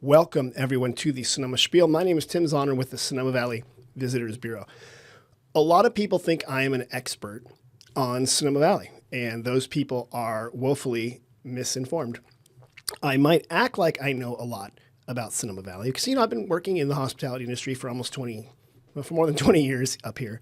Welcome, everyone, to the Sonoma Spiel. My name is Tim Zahner with the Sonoma Valley Visitors Bureau. A lot of people think I am an expert on Sonoma Valley, and those people are woefully misinformed. I might act like I know a lot about Sonoma Valley because, I've been working in the hospitality industry for for more than 20 years up here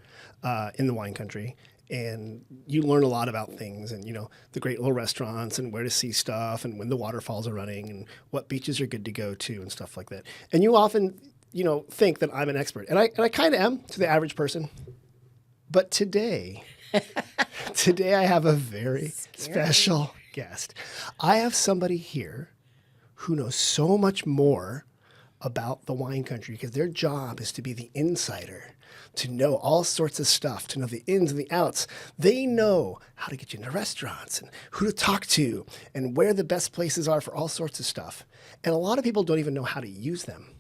in the wine country. And you learn a lot about things and, the great little restaurants and where to see stuff and when the waterfalls are running and what beaches are good to go to and stuff like that. And you often, think that I'm an expert. And I kind of am to the average person. But today I have a very special guest. I have somebody here who knows so much more about the wine country because their job is to be the insider, to know all sorts of stuff, to know the ins and the outs. They know how to get you into restaurants and who to talk to and where the best places are for all sorts of stuff. And a lot of people don't even know how to use them.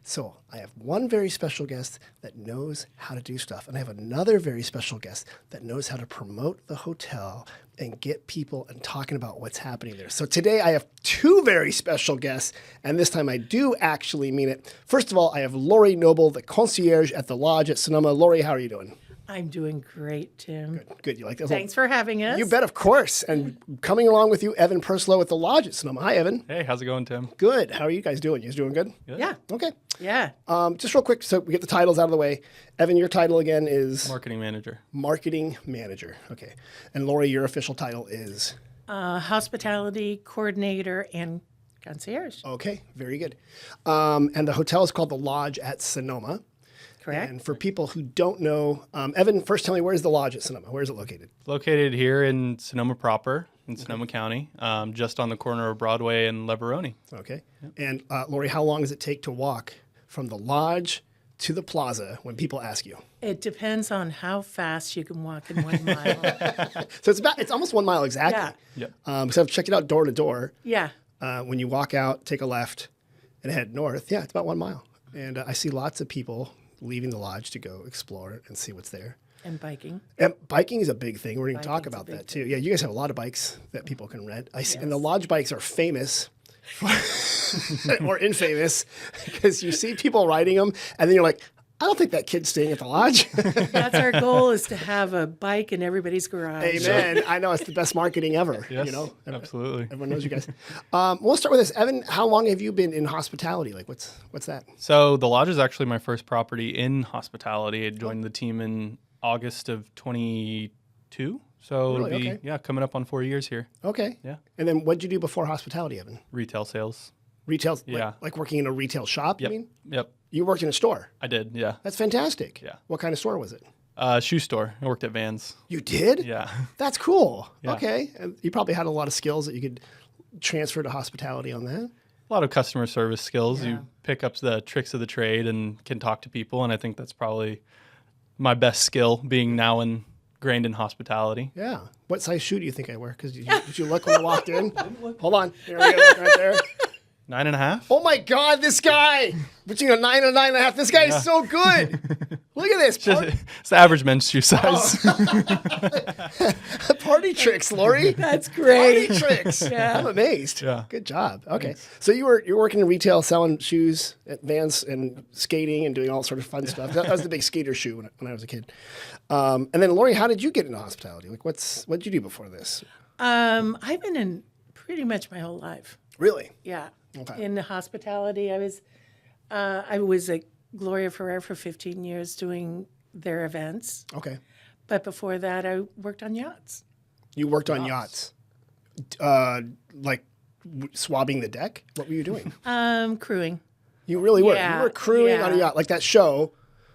So I have one very special guest that knows how to do stuff. And I have another very special guest that knows how to promote the hotel and get people and talking about what's happening there. So today I have two very special guests, and this time I do actually mean it. First of all, I have Lori Noble, the concierge at the Lodge at Sonoma. Lori, how are you doing? I'm doing great, Tim. Good. You like that? Thanks for having us. You bet, of course. And coming along with you, Evan Perslow at the Lodge at Sonoma. Hi, Evan. Hey, how's it going, Tim? Good. How are you guys doing? You guys doing good? Yeah. Okay. Yeah. Just real quick, so we get the titles out of the way. Evan, your title again is? Marketing manager. Marketing manager. Okay. And Lori, your official title is? Hospitality coordinator and concierge. Okay. Very good. And the hotel is called the Lodge at Sonoma. Correct. And for people who don't know, Evan, first tell me, where's the Lodge at Sonoma? Where is it located? Located here in Sonoma proper, in Sonoma County, just on the corner of Broadway and Leveroni. Okay. Yep. And Lori, how long does it take to walk from the Lodge to the Plaza when people ask you? It depends on how fast you can walk in 1 mile. So it's almost 1 mile exactly. Yeah. Yep. So I've checked it out door to door. Yeah. When you walk out, take a left, and head north, it's about 1 mile. And I see lots of people leaving the Lodge to go explore and see what's there. And biking. And biking is a big thing. We're going to talk Biking's a about big that too. Yeah, you guys have a lot of bikes that people can rent. Yes. And the Lodge bikes are famous or infamous because you see people riding them and then you're like, I don't think that kid's staying at the Lodge. That's our goal, is to have a bike in everybody's garage. Amen. I know, it's the best marketing ever. Yes, absolutely. Everyone knows you guys. We'll start with this. Evan, how long have you been in hospitality? Like, what's that? So the Lodge is actually my first property in hospitality. I joined the team in August of 22. So Really? it'll be, coming up on 4 years here. Okay. Yeah. And then what did you do before hospitality, Evan? Retail sales. Retail? Yeah. Like working in a retail shop, Yep. you mean? Yep. You worked in a store? I did, yeah. That's fantastic. Yeah. What kind of store was it? Shoe store. I worked at Vans. You did? Yeah. That's cool. Yeah. Okay. And you probably had a lot of skills that you could transfer to hospitality on that. A lot of customer service skills. Yeah. You pick up the tricks of the trade and can talk to people. And I think that's probably my best skill, being now ingrained in hospitality. Yeah. What size shoe do you think I wear? Because did you look when you walked in? Hold on. Here we go. Right there. 9.5. Oh my God, this guy! Between a 9 and a 9.5, this guy is so good. Look at this. It's the average men's shoe size. Party tricks, Lori. That's great. Party tricks. Yeah. I'm amazed. Yeah. Good job. Okay. So you're working in retail, selling shoes at Vans and skating and doing all sort of fun stuff. That was the big skater shoe when I was a kid. And then Lori, how did you get into hospitality? Like, what did you do before this? I've been in pretty much my whole life. Really? Yeah. Okay. In the hospitality, I was at Gloria Ferrer for 15 years doing their events. Okay. But before that, I worked on yachts. You worked on yachts. Like swabbing the deck? What were you doing? Crewing. You really were. Yeah, You were crewing yeah. on a yacht, like that show.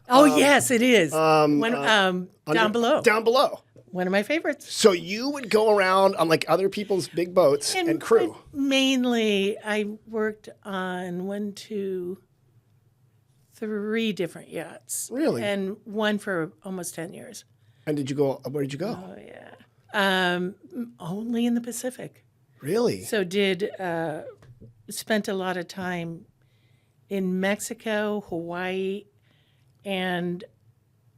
Oh, yes, it is. Down below. Down below. One of my favorites. So you would go around on like other people's big boats and crew. Mainly, I worked on 1, 2, 3 different yachts. Really? And one for almost 10 years. And did you go? Where did you go? Oh, yeah. Only in the Pacific. Really? So spent a lot of time in Mexico, Hawaii, and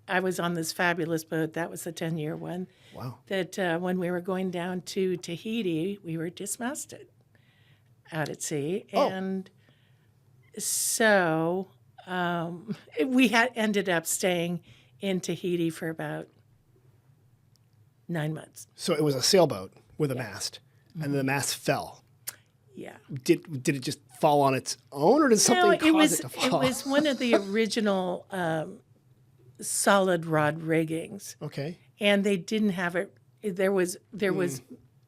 I was on this fabulous boat. That was the 10-year one. Wow. That when we were going down to Tahiti, we were dismasted out at sea. Oh. And so we had ended up staying in Tahiti for about 9 months. So it was a sailboat with a mast, and then the mast fell. Yeah. Did it just fall on its own, or did something cause it to fall? It was one of the original solid rod riggings, Okay. and they didn't have it. There was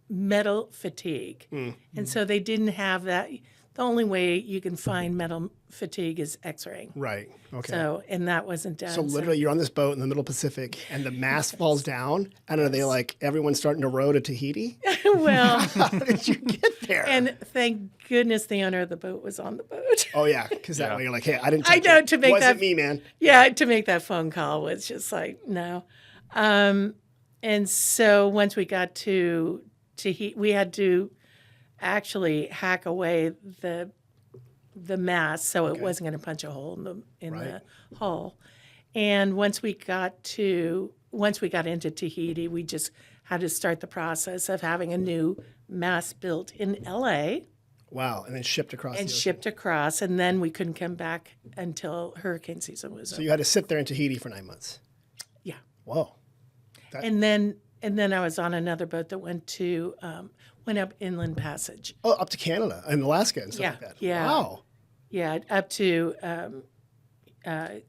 metal fatigue, and so they didn't have that. The only way you can find metal fatigue is X-raying. Right. Okay. So, and that wasn't done. So literally, you're on this boat in the middle Pacific, and the mast falls down. And are they like everyone's starting to row to Tahiti? Well, How did you get there? and thank goodness the owner of the boat was on the boat. oh yeah, because that way you're like, hey, I didn't. I touch know, it. to make wasn't that- me, man. Yeah, to make that phone call was just like no. And so once we got to Tahiti, we had to actually hack away the mast so it wasn't going to punch a hole in the hull. And once we got into Tahiti, we just had to start the process of having a new mast built in LA Wow, and then shipped across. and the ocean. shipped across, and then we couldn't come back until hurricane season was So over. you had to sit there in Tahiti for 9 months. Yeah. Whoa. And then I was on another boat that went up Inland Passage. Oh, up to Canada and Alaska and stuff Yeah, like that. yeah. Wow. Yeah, up to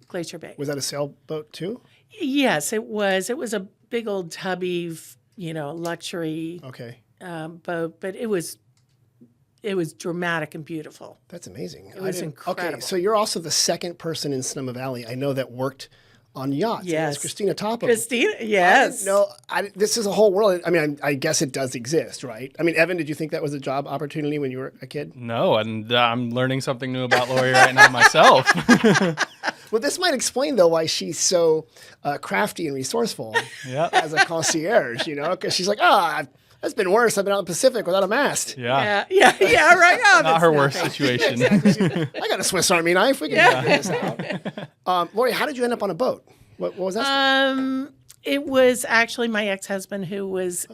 Glacier Bay. Was that a sailboat too? Yes, it was. It was a big old tubby, luxury Okay. boat, but it was dramatic and beautiful. That's amazing. It was Okay, incredible. so you're also the second person in Sonoma Valley I know that worked on yachts. And Yes. that's Christina Topham. Christina, yes. No, this is a whole world. I mean, I guess it does exist, right? I mean, Evan, did you think that was a job opportunity when you were a kid? No, and I'm learning something new about Lori right now myself. Well, this might explain, though, why she's so crafty and resourceful Yeah. as a concierge, because she's like, that's been worse. I've been out in the Pacific without a mast. Yeah. Yeah, right. Oh, Not that's her not worst right. situation. I got a Swiss Army knife. We can figure this out. Lori, how did you end up on a boat? What was that? It was actually my ex-husband who was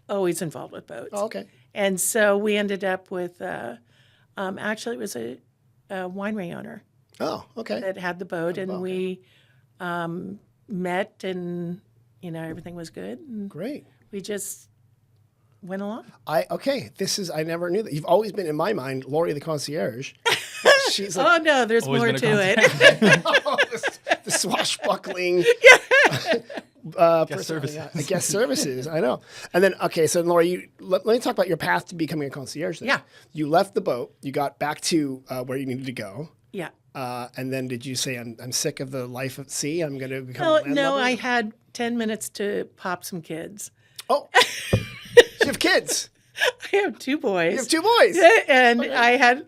always involved with boats. Oh, okay. And so we ended up with, actually it was a winery owner Oh, okay. that had the boat, and we met, and everything was good, and Great. we just went along. I never knew that. You've always been in my mind, Lori the concierge. She's like, Oh no, there's Always more been a to it. the swashbuckling Guest services. I guess services. I know. And then, okay, so Lori, let me talk about your path to becoming a concierge. Then. Yeah. You left the boat. You got back to where you needed to go. Yeah. And then did you say, I'm sick of the life at sea. I'm going to become a No, landlubber? I had 10 minutes to pop some kids. Oh, you have kids. I have 2 boys. You have 2 boys. And I had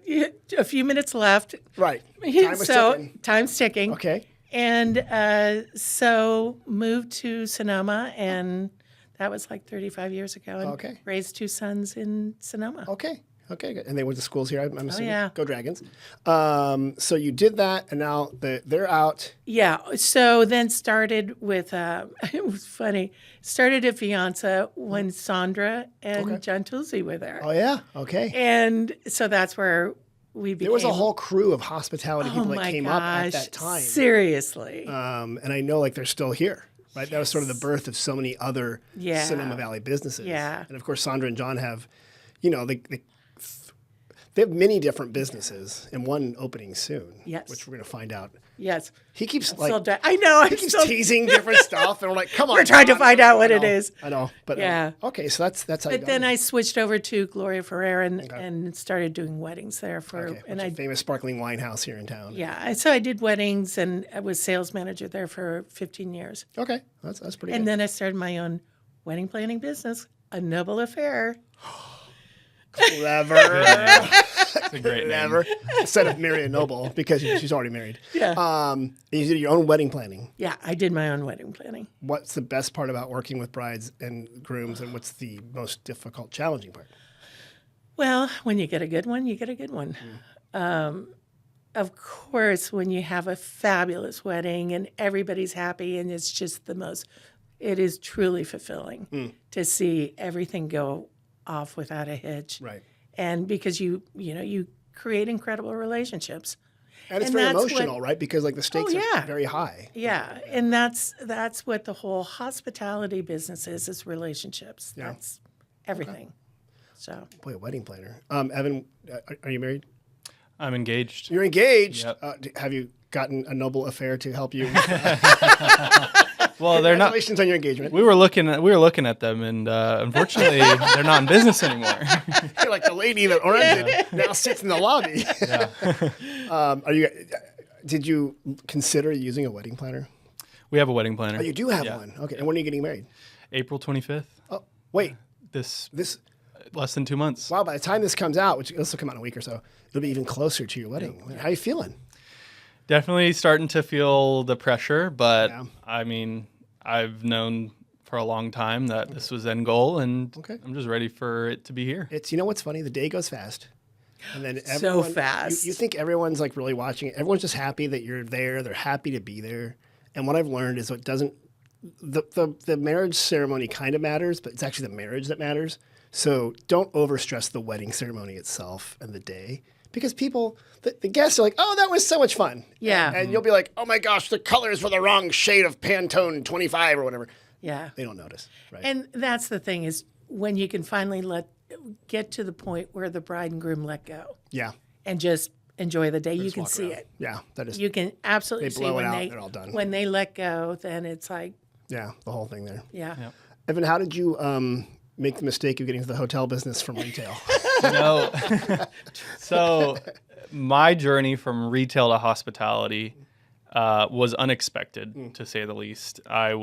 a few minutes left. Right. Time was ticking. Time's ticking. Okay. And so moved to Sonoma, and that was like 35 years ago. And Okay. raised 2 sons in Sonoma. Okay. Okay, good. And they went to schools here, I'm assuming. yeah. Go Dragons. So you did that, and now they're out. Yeah. So then started with, it was funny, started at Fianza when Sandra and John Tulsi were there. Oh, yeah? Okay. And so that's where we became. There was a whole crew of hospitality people that my came up at that time. Seriously. And I know they're still here, right? That was sort of the birth of so many other Yeah. Sonoma Valley businesses. Yeah. And of course, Sandra and John have, they have many different businesses and one opening soon. Yes. Which we're going to find out. Yes. He keeps I know. he keeps teasing different stuff, and we're like, come on. We're trying to John. find out what I it know, is. I know. But Yeah. Okay, so that's how you But got then it. I switched over to Gloria Ferrer and started doing weddings there Okay, and which is a famous sparkling wine house here in town. so I did weddings, and I was sales manager there for 15 years. Okay, that's pretty And good. then I started my own wedding planning business, A Noble Affair. Clever. It's a great name. Clever. Instead of Miriam Noble, because she's already married. Yeah. And you did your own wedding planning. Yeah, I did my own wedding planning. What's the best part about working with brides and grooms, and what's the most difficult, challenging part? Well, when you get a good one, you get a good one. Of course, when you have a fabulous wedding and everybody's happy and it's just it is truly fulfilling to see everything go off without a hitch. Right. And because you create incredible relationships. And it's And very that's emotional, right? Because like the stakes yeah. are very high. Yeah, and that's what the whole hospitality business is relationships. Yeah. That's everything. So Boy, a wedding planner. Evan, are you married? I'm engaged. You're engaged. Yep. Have you gotten a noble affair to help you? Well, they're not. Congratulations on your engagement. We were looking at them, and unfortunately, they're not in business anymore. You're like the lady that rented now sits in the lobby. Did you consider using a wedding planner? We have a wedding planner. Oh, you do have Yeah. one. Okay. And when are you getting married? April 25th. Oh, wait. This This less than 2 months. wow. By the time this comes out, which this will come out in a week or so, it'll be even closer to your wedding. How are you feeling? Definitely starting to feel the pressure, but Yeah. I mean, I've known for a long time that this was end goal, and Okay. I'm just ready for it to be here. It's what's funny. The day goes fast. And then So everyone, fast. You think everyone's like really watching it. Everyone's just happy that you're there. They're happy to be there. And what I've learned is it doesn't the marriage ceremony kind of matters, but it's actually the marriage that matters. So don't overstress the wedding ceremony itself and the day because people, the guests are like, oh, that was so much fun. Yeah. And you'll be like, oh my gosh, the colors were the wrong shade of Pantone 25 or whatever. yeah, They don't notice, right? and that's the thing is when you can finally get to the point where the bride and groom let go Yeah. and just enjoy the day. You can walk see around. it. Yeah. That is, You can absolutely They see blow it when out, they're all done. when they let go. Then it's like, yeah, the whole thing there. yeah. Evan, how did you make the mistake of getting into the hotel business from retail? No. So my journey from retail to hospitality was unexpected, to say the least. I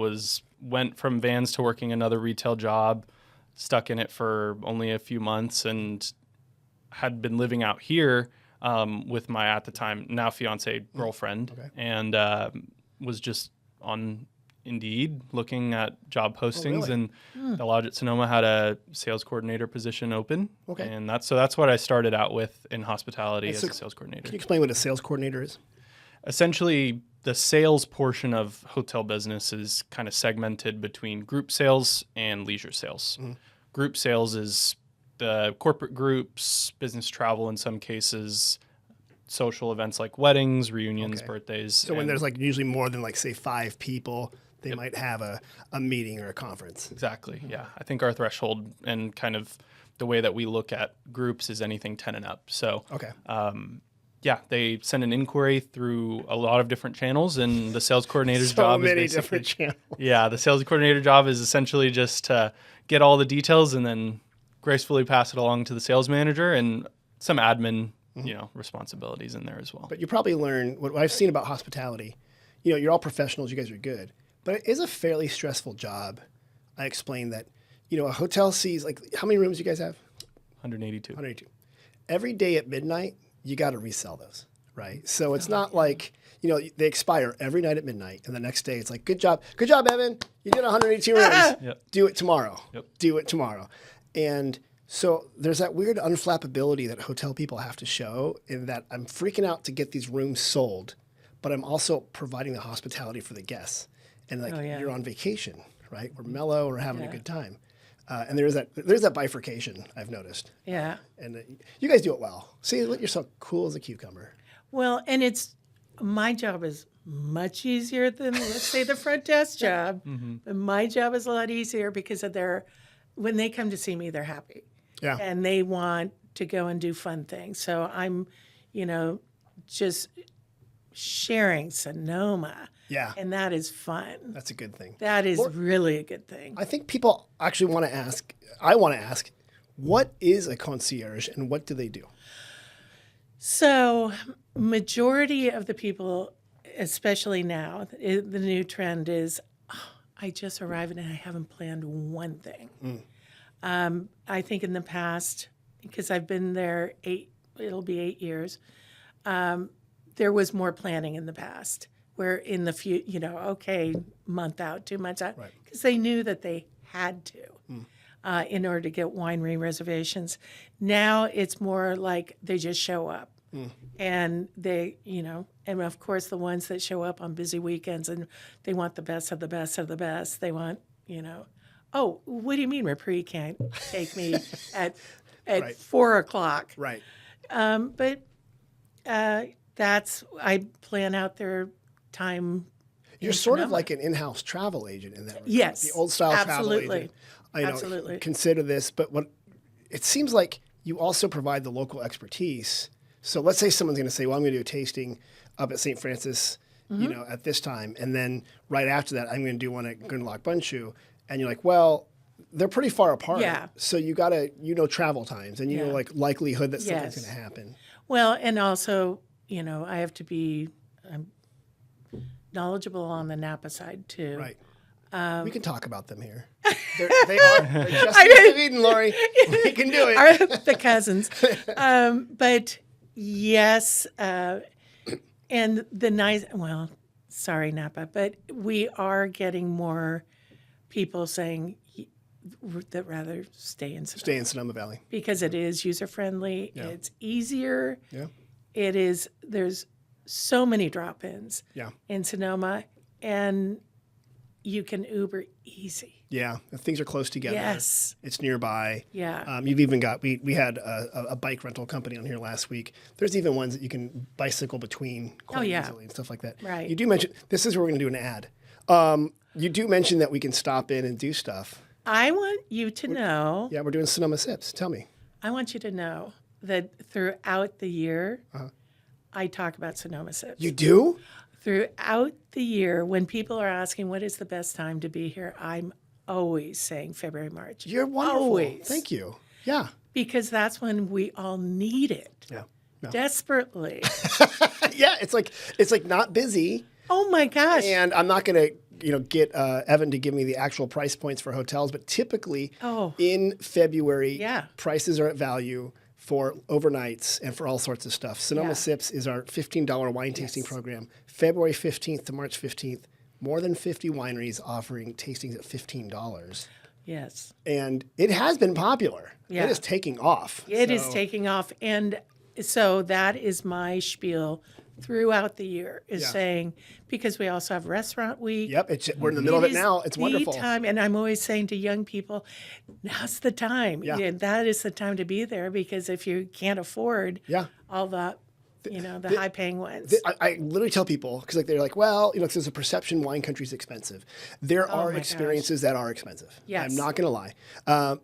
went from Vans to working another retail job, stuck in it for only a few months, and had been living out here with my, at the time, now fiance girlfriend, and was just on Indeed looking at job postings, really? and the Lodge at Sonoma had a sales coordinator position open. Okay. And that's what I started out with in hospitality as so a sales coordinator. Can you explain what a sales coordinator is? Essentially, the sales portion of hotel business is kind of segmented between group sales and leisure sales. Group sales is the corporate groups, business travel in some cases, social events like weddings, reunions, Okay. birthdays. So when there's like usually more than like say 5 people, they might have a meeting or a conference. Exactly, yeah. I think our threshold and kind of the way that we look at groups is anything 10 and up. So Okay. yeah, they send an inquiry through a lot of different channels, and the sales coordinator's So job many is different basically, channels. yeah, the sales coordinator job is essentially just to get all the details and then gracefully pass it along to the sales manager, and some admin, responsibilities in there as well. But you probably learn what I've seen about hospitality. You're all professionals. You guys are good, but it is a fairly stressful job. I explained that. A hotel sees like how many rooms you guys have? 182. 182. Every day at midnight, you got to resell those, right? So it's not like they expire every night at midnight, and the next day it's like, good job, Evan, you did 182 rooms. Yep. Do it tomorrow. Yep. Do it tomorrow. And so there's that weird unflappability that hotel people have to show in that I'm freaking out to get these rooms sold, but I'm also providing the hospitality for the guests. And like you're on vacation, right? We're mellow, we're having a good time. And there's that bifurcation I've noticed. Yeah. And you guys do it well. See, you're so cool as a cucumber. Well, and my job is much easier than, let's say, the front desk job. But my job is a lot easier because when they come to see me, they're happy. Yeah. And they want to go and do fun things. So I'm, just sharing Sonoma. Yeah. And that is fun. That's a good thing. That is really a good thing. I think people actually want to ask, what is a concierge and what do they do? So, majority of the people, especially now, the new trend is, I just arrived and I haven't planned one thing. I think in the past, because I've been there it'll be 8 years, there was more planning in the past. Where in the month out, 2 months out, because they knew that they had to in order to get winery reservations. Now it's more like they just show up. And they, and of course the ones that show up on busy weekends and they want the best of the best of the best. They want, oh, what do you mean Rapri can't take me at 4 o'clock? Right. But I plan out their time. You're in sort of Sonoma. like an in-house travel agent in that regard. Yes, The old style travel absolutely. agent. I know, Absolutely. consider this, but what it seems like you also provide the local expertise. So let's say someone's going to say, well, I'm going to do a tasting up at St. Francis, at this time. And then right after that, I'm going to do one at Gundlach Bundschuh. And you're like, well, they're pretty far apart. Yeah. So you got to, travel times and you know, Yeah. like likelihood that something's Yes. going to happen. Well, and also, I have to be knowledgeable on the Napa side too. Right. We can talk about them here. They're just east of Eden, Lori. We can do it. The cousins. But yes, and sorry, Napa, but we are getting more people saying that rather stay in Sonoma. Stay in Sonoma Valley. Because it is user-friendly. Yeah. It's easier. Yeah. There's so many drop-ins Yeah. in Sonoma, and you can Uber easy. Yeah. Things are close together. Yes. It's nearby. Yeah. You've even got, we had a bike rental company on here last week. There's even ones that you can bicycle between quite easily and stuff like that. Right. You do mention, this is where we're going to do an ad. You do mention that we can stop in and do stuff. I want you to know. Yeah, we're doing Sonoma Sips. Tell me. I want you to know that throughout the year, I talk about Sonoma Sips. You do? Throughout the year, when people are asking what is the best time to be here, I'm always saying February, March. You're wonderful. Always. Thank you. Yeah. Because that's when we all need it. Yeah. No. Desperately. Yeah, it's like not busy. Oh my gosh. And I'm not going to, get Evan to give me the actual price points for hotels, but typically in February, prices are at value for overnights and for all sorts of stuff. Sonoma Sips is our $15 wine tasting program. February 15th to March 15th, more than 50 wineries offering tastings at $15. Yes. And it has been popular. Yeah. It is taking off. It is taking off. And so that is my spiel throughout the year is saying, because we also have restaurant week. Yep, we're in the middle of it now. It's wonderful. Time, and I'm always saying to young people, now's the time. Yeah. That is the time to be there, because if you can't afford all the high-paying ones. I literally tell people, because they're like, well, because there's a perception wine country's expensive. There are experiences that are expensive. Yes. I'm not going to lie.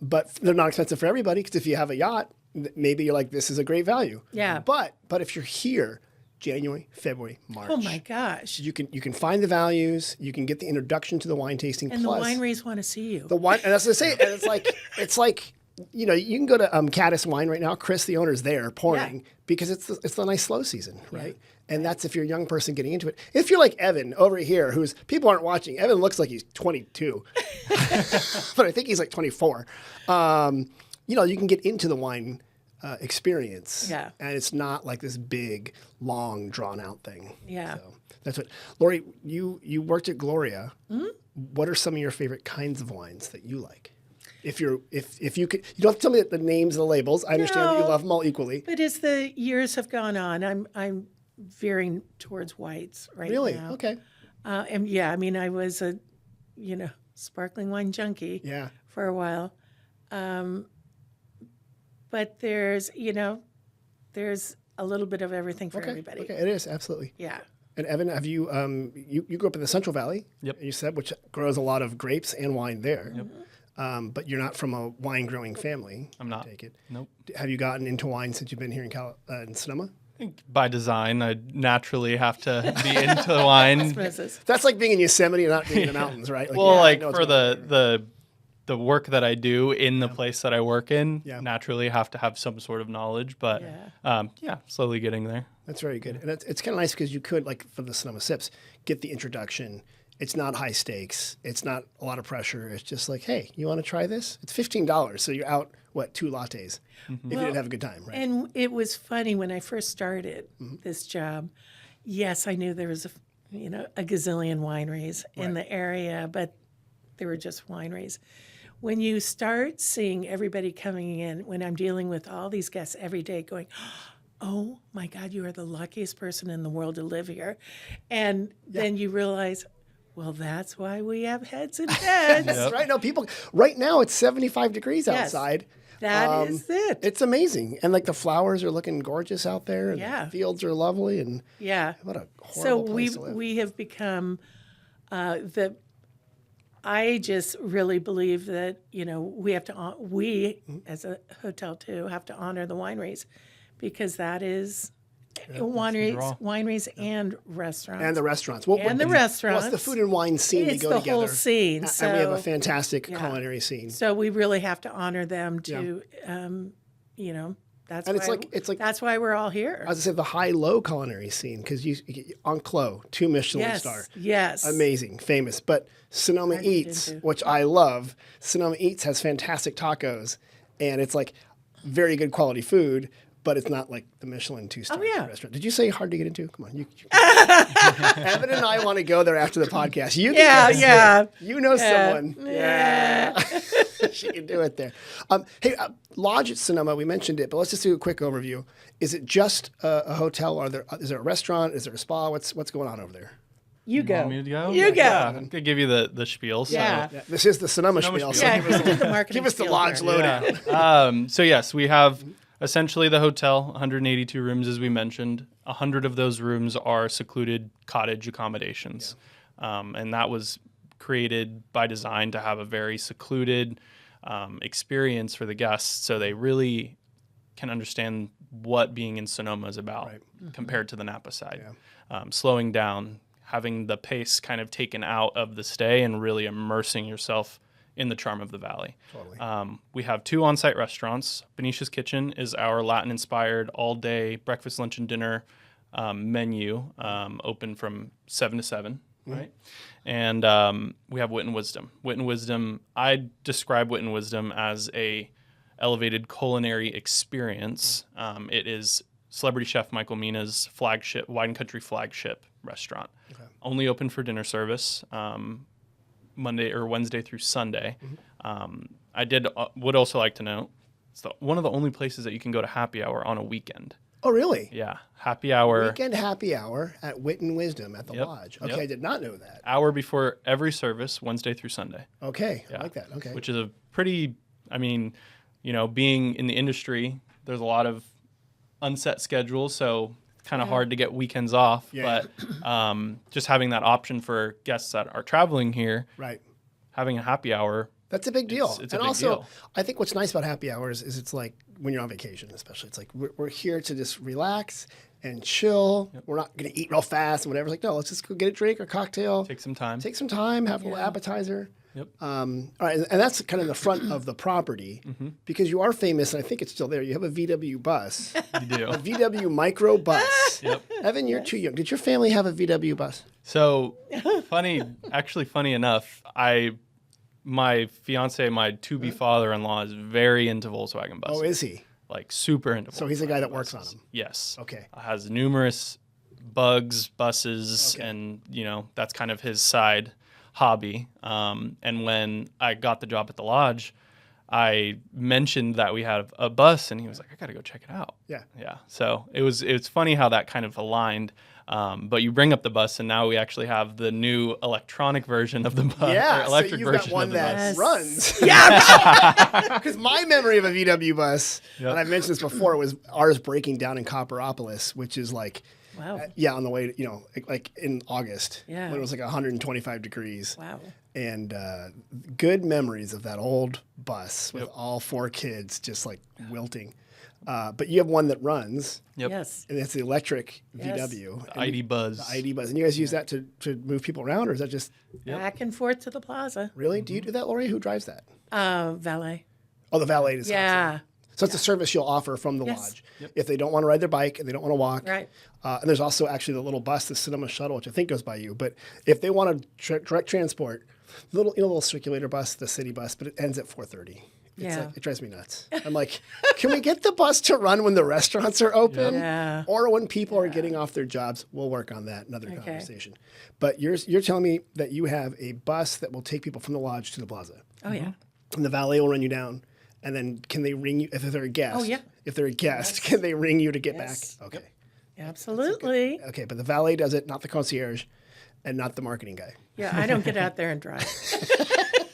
But they're not expensive for everybody, because if you have a yacht, maybe you're like, this is a great value. Yeah. But if you're here, January, February, March. Oh my gosh. You can find the values. You can get the introduction to the wine tasting. And plus, the wineries want to see you. and that's what I say. And it's like you can go to Caddis Wine right now. Chris, the owner's there pouring because it's the nice slow season, right? And that's if you're a young person getting into it. If you're like Evan over here, who's people aren't watching. Evan looks like he's 22, but I think he's like 24. You can get into the wine experience. Yeah. And it's not like this big, long, drawn out thing. Yeah. So that's what, Lori, you worked at Gloria. Mm-hmm. What are some of your favorite kinds of wines that you like? If you could, you don't have to tell me the names and the labels. I understand that you love them all equally. But as the years have gone on, I'm veering towards whites right really? now. Okay. And I was a, sparkling wine junkie. Yeah. For a while. But there's a little bit of everything for everybody. Okay, it is, absolutely. Yeah. And Evan, have you, you grew up in the Central Valley? Yep. You said, which grows a lot of grapes and wine there. Yep. But you're not from a wine growing family. I'm not. I take it. Nope. Have you gotten into wine since you've been here in Sonoma? I think by design, I naturally have to be into wine. That's like being in Yosemite and not being in the mountains, right? For the work that I do in the place that I work in, naturally have to have some sort of knowledge. But slowly getting there. That's very good. And it's kind of nice because you could, like for the Sonoma Sips, get the introduction. It's not high stakes. It's not a lot of pressure. It's just like, hey, you want to try this? It's $15. So you're out, 2 lattes if you didn't have a good time, right? And it was funny when I first started this job. Yes, I knew there was a gazillion wineries in the area, but they were just wineries. When you start seeing everybody coming in, when I'm dealing with all these guests every day going, oh my God, you are the luckiest person in the world to live here. And then you realize, well, that's why we have heads and beds. Right now, right now it's 75 degrees outside. That is it. It's amazing. And like the flowers are looking gorgeous out there. And Yeah. the fields are lovely. And Yeah. what a So horrible place to live. we have become I just really believe that, we have to, as a hotel too, have to honor the wineries because that is wineries and restaurants. And the restaurants. Well, And the Well, restaurants. it's the food and wine scene. It's they go the together. whole scene. And we have a So, fantastic culinary scene. so we really have to honor them to, that's And why, it's like that's why we're all here. as I said, the high-low culinary scene because you on Clos, 2 Michelin Yes. star. Yes. Amazing, famous. But Sonoma Eats, into. which I love, Sonoma Eats has fantastic tacos, and it's like very good quality food, but it's not like the Michelin 2-star restaurant. Did you say hard to get into? Come on, Evan and I want to go there after the podcast. You can go there. You know someone. Yeah. She can do it there. Hey, Lodge at Sonoma, we mentioned it, but let's just do a quick overview. Is it just a hotel? Is there a restaurant? Is there a spa? What's going on over there? You go. Want me to go? You go. Yeah, I could give you the spiel. So. Yeah. Yeah, this is the Sonoma Spiel. So Yeah, you did the marketing give us the spiel Lodge first. lowdown. Yeah. So yes, we have essentially the hotel, 182 rooms as we mentioned. 100 of those rooms are secluded cottage accommodations, and that was created by design to have a very secluded experience for the guests, so they really can understand what being in Sonoma is about compared to the Napa side. Slowing down, having the pace kind of taken out of the stay, and really immersing yourself in the charm of the valley. Totally. We have 2 on-site restaurants. Benicia's Kitchen is our Latin-inspired all-day breakfast, lunch, and dinner menu, open from 7 to 7. Right. And we have Wit and Wisdom. Wit and Wisdom, I describe Wit and Wisdom as a elevated culinary experience. It is celebrity chef Michael Mina's flagship, wine country flagship restaurant. Only open for dinner service, Monday or Wednesday through Sunday. Would also like to note, it's one of the only places that you can go to happy hour on a weekend. Oh, really? Yeah, happy hour. Weekend happy hour at Wit and Wisdom at the Lodge. Okay, I did not know that. Hour before every service, Wednesday through Sunday. Okay, I like that. Okay. Which is a pretty, being in the industry, there's a lot of unset schedules, so kind of hard to get weekends off. Yeah. But just having that option for guests that are traveling here, having a happy hour. That's a big deal. It's a and big also, deal. I think what's nice about happy hours is it's like when you're on vacation, especially. It's like we're here to just relax and chill. We're not going to eat real fast and whatever. It's like, no, let's just go get a drink or cocktail. Take some time. Have a little appetizer. Yep. All right, and that's kind of the front of the property because you are famous, and I think it's still there. You have a VW bus. You do. A VW micro bus. Yep. Evan, you're too young. Did your family have a VW bus? So funny enough, my fiance, my to-be father-in-law, is very into Volkswagen buses. Oh, is he? Like super into. So he's the guy that works on them. Yes. Okay. Has numerous buses, and that's kind of his side hobby. And when I got the job at the Lodge, I mentioned that we had a bus, and he was like, "I got to go check it out." Yeah. Yeah. So it's funny how that kind of aligned. But you bring up the bus, and now we actually have the new electronic version of the bus. Yeah, or electric so you've version got one of the that bus. runs. Yeah. Because my memory of a VW bus, and I mentioned this before, was ours breaking down in Copperopolis, which is like, Wow. on the way, like in August, when it was like 125 degrees. Wow. And good memories of that old bus with all 4 kids just like wilting. But you have one that runs, Yep. Yes. and it's the electric Yes. VW. The ID Buzz. The ID Buzz. And you guys use that to move people around, or is that just Back and forth to the plaza. really? Do you do that, Lori? Who drives that? Valet. Oh, the valet does. Yeah. So it's a service you'll offer from the Yes. lodge if they don't want to ride their bike and they don't want to walk. Right. And there's also actually the little bus, the Sonoma shuttle, which I think goes by you. But if they want to direct transport, little circulator bus, the city bus, but it ends at 4:30. It's like, it drives me nuts. I'm like, can we get the bus to run when the restaurants are open? Yeah. Or when people are getting off their jobs? We'll work on that. Another conversation. But you're telling me that you have a bus that will take people from the lodge to the plaza. Oh, yeah. And the valet will run you down. And then can they ring you if they're a guest? Oh, yeah. If they're a guest, can they ring you to get Yes. back? Okay. Absolutely. Okay, but the valet does it, not the concierge, and not the marketing guy. Yeah, I don't get out there and drive.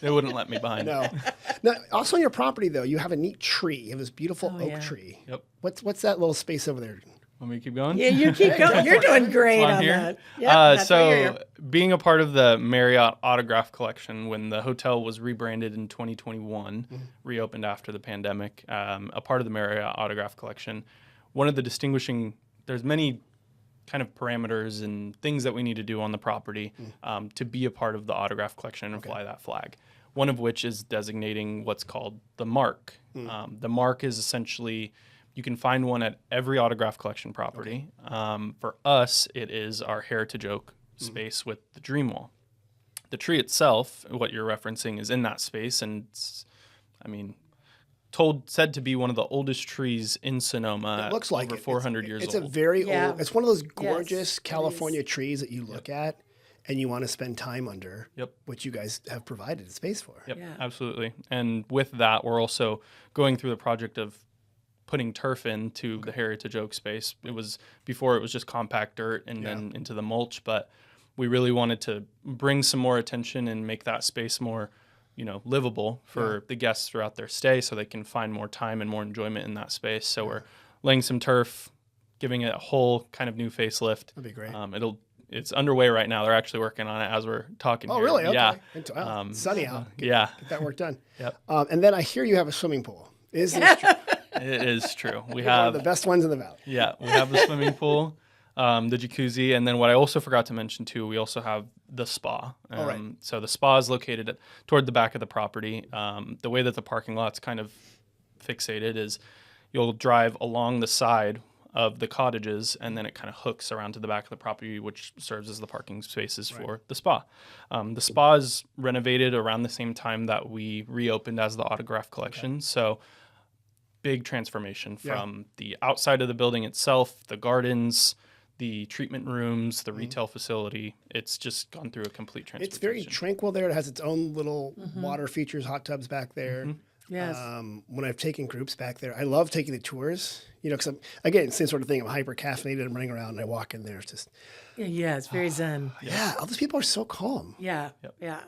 They wouldn't let me behind. No. Now, also on your property, though, you have a neat tree. You have this beautiful oak yeah. tree. Yep. What's that little space over there? Want me to keep going? Yeah, you keep going. You're doing great On on here? that. Yeah, that's why you're So, here. being a part of the Marriott Autograph Collection, when the hotel was rebranded in 2021, reopened after the pandemic, a part of the Marriott Autograph Collection, one of the there's many kind of parameters and things that we need to do on the property to be a part of the autograph collection and fly that flag. One of which is designating what's called the mark. The mark is essentially, you can find one at every autograph collection property. For us, it is our Heritage Oak space with the Dream Wall. The tree itself, what you're referencing, is in that space, and it's, said to be one of the oldest trees in Sonoma. It looks like over it. 400 years It's old. a very Yeah. old. It's one of those Yes, gorgeous it California trees that you look at and you want to spend time under. Yep. Which you guys have provided space for. Yep, Yeah. absolutely. And with that, we're also going through the project of putting turf into the Heritage Oak space. Before it was just compact dirt and then into the mulch, but we really wanted to bring some more attention and make that space more, livable for the guests throughout their stay, so they can find more time and more enjoyment in that space. So we're laying some turf, giving it a whole kind of new facelift. That'd be great. It's underway right now. They're actually working on it as we're talking. Oh, here. really? Okay. Yeah. Wow. Sunny out. Yeah. Get that work done. Yep. And then I hear you have a swimming pool. Is this true? It is true. We One of have the best ones in the valley. Yeah, we have the swimming pool, the jacuzzi, and then what I also forgot to mention too, we also have the spa. right. So the spa is located toward the back of the property. The way that the parking lot's kind of fixated is you'll drive along the side of the cottages, and then it kind of hooks around to the back of the property, which serves as the parking spaces for the spa. The spa is renovated around the same time that we reopened as the autograph collection. So big transformation from the outside of the building itself, the gardens, the treatment rooms, the retail facility. It's just gone through a complete transformation. It's very tranquil there. It has its own little water features, hot tubs back there. Yes. When I've taken groups back there, I love taking the tours, because again, same sort of thing. I'm hyper caffeinated. I'm running around and I walk in there. It's just, Yeah, it's very zen. yeah, all those people are so calm. Yeah. Yeah.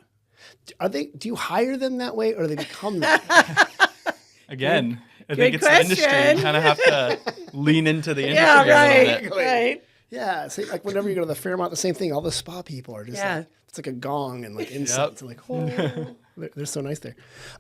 Do you hire them that way or do they become that way? Again, I think good it's the industry. question. You kind of have to lean into the industry Yeah, a little right. bit. Right. Yeah, see, like whenever you go to the Fairmont, the same thing. All the spa people are just like, it's like a gong and like incense and like, oh, they're so nice there.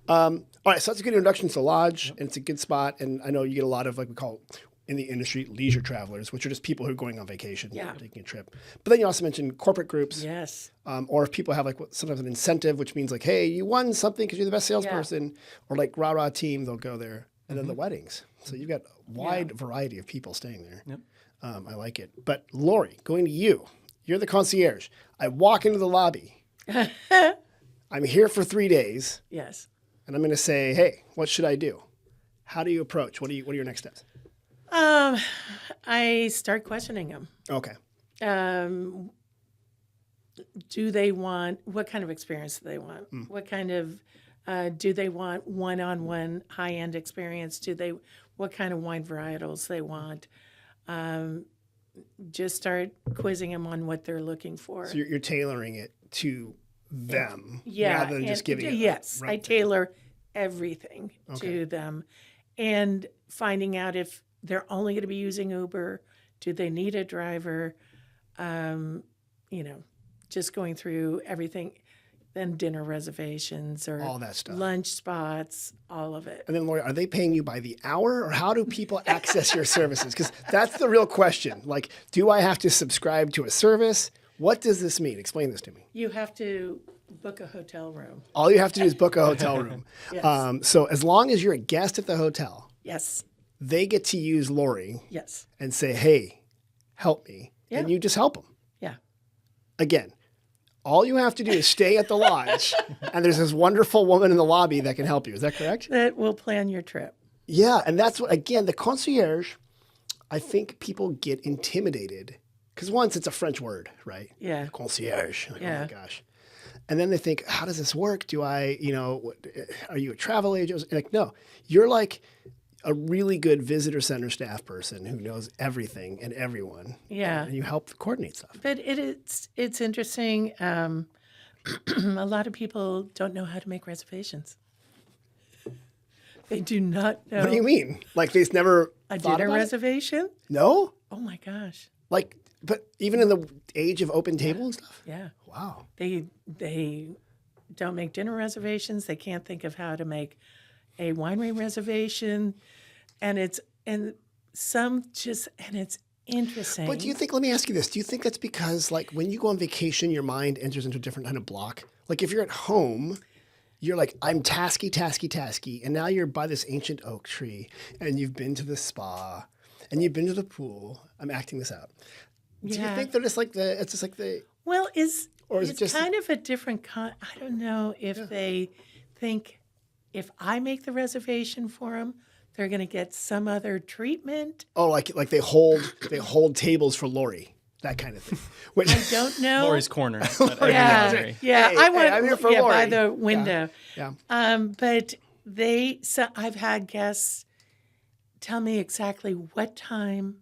All right, so that's a good introduction to the lodge, and it's a good spot. And I know you get a lot of, like we call in the industry, leisure travelers, which are just people who are going on vacation, taking a trip. But then you also mentioned corporate groups. Yes. Or if people have sometimes an incentive, which means like, hey, you won something because you're the best salesperson, or like rah-rah team, they'll go there. And then the weddings. So you've got a wide variety of people staying there. Yep. I like it. But Lori, going to you. You're the concierge. I walk into the lobby. I'm here for 3 days. Yes. And I'm going to say, hey, what should I do? How do you approach? What are your next steps? I start questioning them. Okay. Do they want, what kind of experience do they want? What kind of, do they want one-on-one high-end experience? What kind of wine varietals they want? Just start quizzing them on what they're looking for. So you're tailoring it to them rather than and- just giving it. Yes, I tailor everything to them, and finding out if they're only going to be using Uber. Do they need a driver? Just going through everything. Then dinner reservations or All that stuff. lunch spots, all of it. And then, Lori, are they paying you by the hour or how do people access your services? Because that's the real question. Like, do I have to subscribe to a service? What does this mean? Explain this to me. You have to book a hotel room. All you have to do is book a hotel room. Yes. So as long as you're a guest at the hotel, Yes. they get to use Lori Yes. and say, hey, help me. Yeah. And you just help them. Yeah. Again, all you have to do is stay at the lodge and there's this wonderful woman in the lobby that can help you. Is that correct? That will plan your trip. Yeah. And that's what, again, the concierge, I think people get intimidated because once it's a French word, right? Yeah. Concierge. Like, oh Yeah. my gosh. And then they think, how does this work? Are you a travel agent? Like, no, you're like a really good visitor center staff person who knows everything and everyone. Yeah. And you help coordinate stuff. But it's interesting. A lot of people don't know how to make reservations. They do not know What do you mean? Like they've never a thought dinner about it? reservation. No? Oh my gosh. Like, but even in the age of open table and stuff? Yeah. Wow. They don't make dinner reservations. They can't think of how to make a winery reservation, and it's interesting. But do you think, let me ask you this, do you think that's because like when you go on vacation, your mind enters into a different kind of block? Like if you're at home, you're like, I'm tasky, and now you're by this ancient oak tree, and you've been to the spa, and you've been to the pool. I'm acting this out. Do you think they're just like it's just like Well, or is it it's just kind of a different I don't know if they think if I make the reservation for them, they're going to get some other treatment. oh, like they hold tables for Lori, that kind of thing. Which I don't know. Lori's Corner. at every Yeah, winery. yeah. Hey, I want I'm here for by Lori. the window. yeah. But I've had guests tell me exactly what time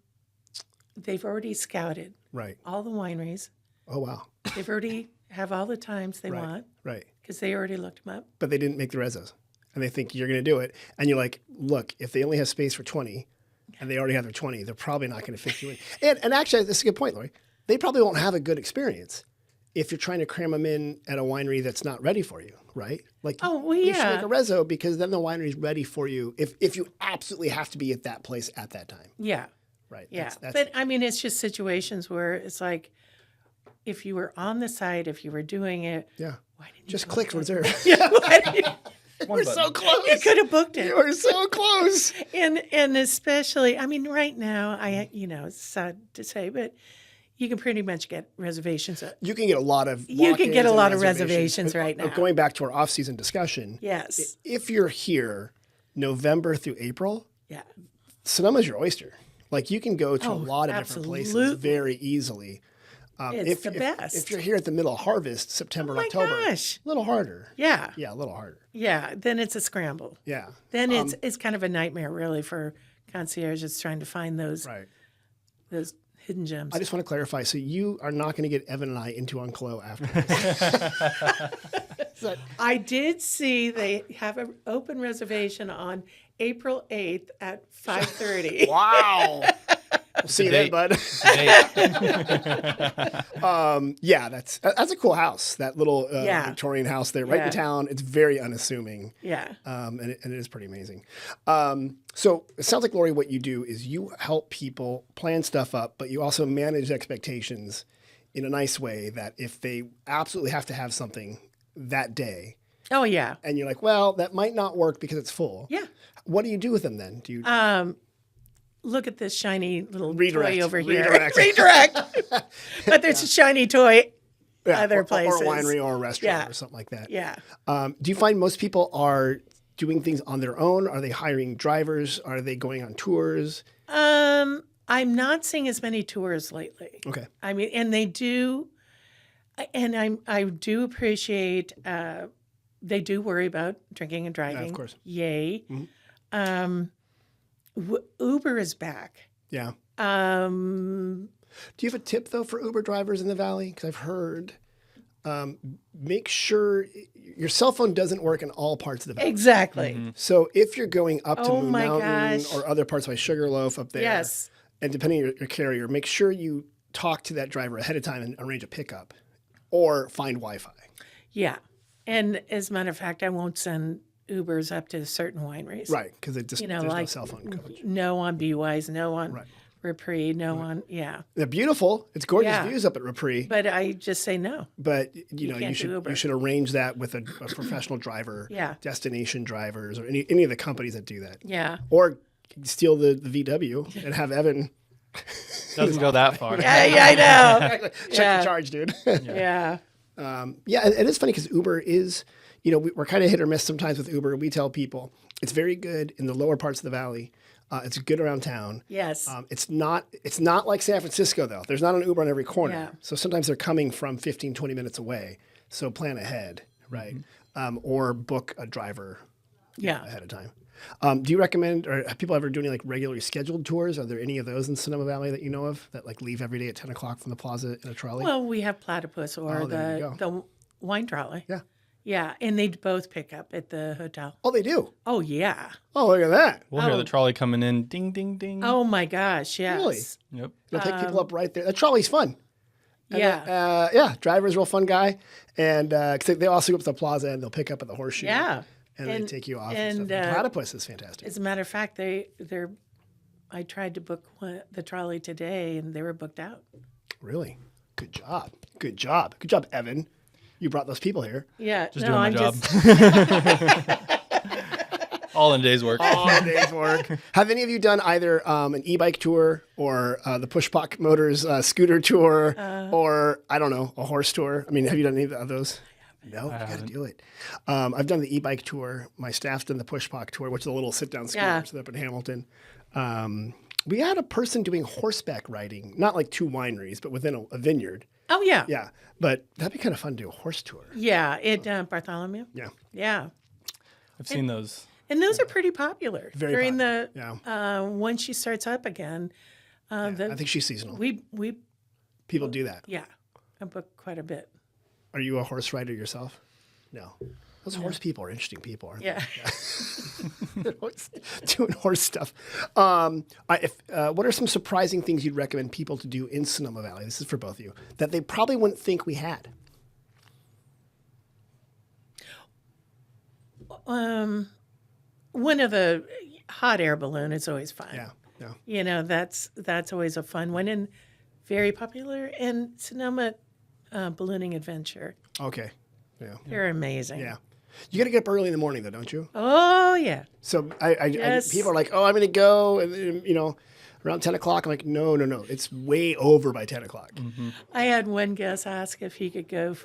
they've already scouted Right. all the wineries. Oh wow. They've already have all the times they Right. want Right. because they already looked them up. But they didn't make the resos. And they think you're going to do it. And you're like, look, if they only have space for 20 and they already have their 20, they're probably not going to fit you in. And actually, this is a good point, Lori. They probably won't have a good experience if you're trying to cram them in at a winery that's not ready for you, right? Like, Oh, well, you should yeah. make a reso because then the winery's ready for you if you absolutely have to be at that place at that time, Yeah, right? yeah. That's, But I mean, it's just situations where it's like, if you were on the site, if you were doing it, yeah. why didn't you Just book click it? reserve. Yeah, why didn't you? One so button. close. You could have booked it. You are so close. And especially, I mean, right now, it's sad to say, but you can pretty much get reservations. You can get a lot of You can get walk-ins a and lot of reservations right now. Going back to our off-season discussion, Yes. if you're here November through April, Yeah. Sonoma's your oyster. Like you can go to a lot of different places absolutely. very easily. It's the best. If you're here at the middle of harvest, September, Oh my October, gosh. a little harder. Yeah. Yeah, a little harder. Yeah. Then it's a scramble. Yeah. Then it's kind of a nightmare, really, for concierges trying to find those Right. those hidden gems. I just want to clarify. So you are not going to get Evan and I into Unclo after this. I did see they have an open reservation on April 8th at 5:30. Wow. We'll see you then, Date. bud. Yeah, that's a cool house. That little Yeah. Victorian house there, right Yeah. in town. It's very unassuming, Yeah. and it is pretty amazing. So it sounds like, Lori, what you do is you help people plan stuff up, but you also manage expectations in a nice way that if they absolutely have to have something that day, Oh, yeah. and you're like, well, that might not work because it's full. Yeah. What do you do with them then? Do you Look at this shiny little Redirect, toy over here. redirect. Redirect. But there's a shiny toy other or places. a winery or a restaurant Yeah. or something like that? Yeah. Do you find most people are doing things on their own? Are they hiring drivers? Are they going on tours? I'm not seeing as many tours lately. Okay. I mean, and they do, and I do appreciate. They do worry about drinking and driving. of course. Yay. Uber is back. Yeah. Um, Do you have a tip though for Uber drivers in the Valley? Because I've heard, make sure your cell phone doesn't work in all parts of the Valley. exactly. So if you're going up to Oh Moon my Mountain gosh. or other parts like Sugarloaf up there, Yes. and depending on your carrier, make sure you talk to that driver ahead of time and arrange a pickup, or find Wi-Fi. Yeah. And as a matter of fact, I won't send Ubers up to certain wineries. Right, because it just there's no like cell phone coverage. no on B-Wise, no on Right. Reprieve, no on, yeah. They're beautiful. It's gorgeous Yeah. views up at Reprieve. But I just say no. But you can't do Uber. should arrange that with a professional driver, Yeah. destination drivers, or any of the companies that do that. Yeah. Or steal the VW and have Evan Doesn't go that far. Yeah, I know. check Yeah. the charge, dude. Yeah. Yeah, and it's funny because Uber is, we're kind of hit or miss sometimes with Uber. We tell people it's very good in the lower parts of the valley. It's good around town. Yes. It's not like San Francisco, though. There's not an Uber on every corner. Yeah. So sometimes they're coming from 15, 20 minutes away. So plan ahead, right? Or book a driver Yeah. ahead of time. Do you recommend, or have people ever doing like regularly scheduled tours? Are there any of those in Sonoma Valley that you know of that like leave every day at 10 o'clock from the plaza in a trolley? Well, we have Platypus or Oh, there you the wine trolley. Yeah. Yeah, and they both pick up at the hotel. Oh, they do. Oh yeah. Oh, look at that. We'll hear Oh. the trolley coming in, ding, ding, ding. Oh my gosh, yes. Really? Yep. They'll pick people up right there. That trolley's fun. And Yeah. yeah, driver's a real fun guy. And 'cause they also go up to the Plaza and they'll pick up at the Horseshoe. Yeah. And they take you off and and, stuff. The Platypus is fantastic. As a matter of fact, they're. I tried to book the trolley today, and they were booked out. Really? Good job. Good job. Good job, Evan. You brought those people here. Yeah, Just no, doing my I'm job. just. All in a day's work. All a day's work. Have any of you done either an e-bike tour or the Pushpock Motors scooter tour or, I don't know, a horse tour? I mean, have you done any of those? No, you got to do it. I've done the e-bike tour. My staff's done the Pushpock tour, which is a little sit-down scooter Yeah. up in Hamilton. We had a person doing horseback riding, not like 2 wineries, but within a vineyard. Oh yeah. Yeah, but that'd be kind of fun to do a horse tour. Yeah. At Bartholomew. Yeah, Yeah. I've seen those. And those are pretty popular Very during popular, the once she starts up again. I think she's seasonal. We People do that. yeah, I booked quite a bit. Are you a horse rider yourself? No. Those horse people are interesting people, aren't Yeah. they? Doing horse stuff. What are some surprising things you'd recommend people to do in Sonoma Valley? This is for both of you that they probably wouldn't think we had. One of the hot air balloon is always fun. Yeah, yeah. You know, that's always a fun one and very popular. And Sonoma Ballooning Adventure. Okay. Yeah, They're amazing. yeah. You got to get up early in the morning, though, don't you? Oh yeah. So Yes. people are like, "Oh, I'm going to go," and around 10 o'clock. I'm like, "No, no, no! It's way over by 10 o'clock." Mm-hmm. I had one guest ask if he could go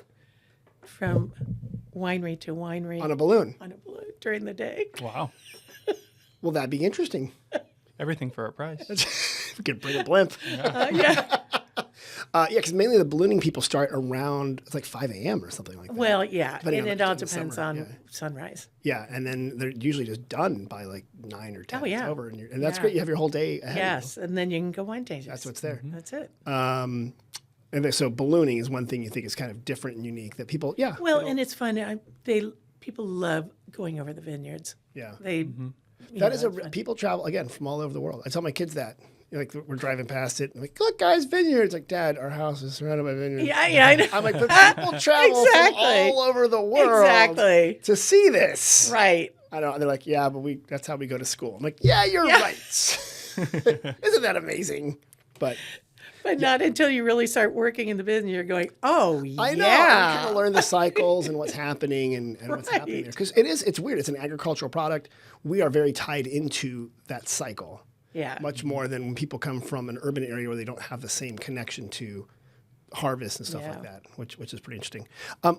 from winery to winery On a balloon. on a balloon during the day. Wow. Well, that'd be interesting. Everything for a price. We could bring a blimp. Yeah. Yeah, because mainly the ballooning people start around, it's like 5 a.m. or something like that. Well, yeah, Depending and on it the- all in the depends summer, on yeah. sunrise. Yeah, and then they're usually just done by like 9 or 10. Oh, yeah. It's over. And that's Yeah. great. You have your whole day ahead. Yes, and then you can go wine tasting. That's what's there. That's it. So ballooning is one thing you think is kind of different and unique that people, yeah. Well, and it's fun. People love going over the vineyards. Yeah. They. That is people travel, again, from all over the world. I tell my kids that. Like, we're driving past it. I'm like, look, guys, vineyards. Like, Dad, our house is surrounded by vineyards. Yeah, I know. I'm like, but people travel from Exactly. all over the world Exactly. to see this. Right. I know. And they're like, yeah, but that's how we go to school. I'm like, yeah, you're right. Isn't that amazing? But Not until you really start working in the business, you're going, oh, I know. yeah. You kind of learn the cycles and what's happening and what's happening there. Because it's weird. It's an agricultural product. We are very tied into that cycle. Yeah. Much more than when people come from an urban area where they don't have the same connection to harvest and stuff like that, which is pretty interesting.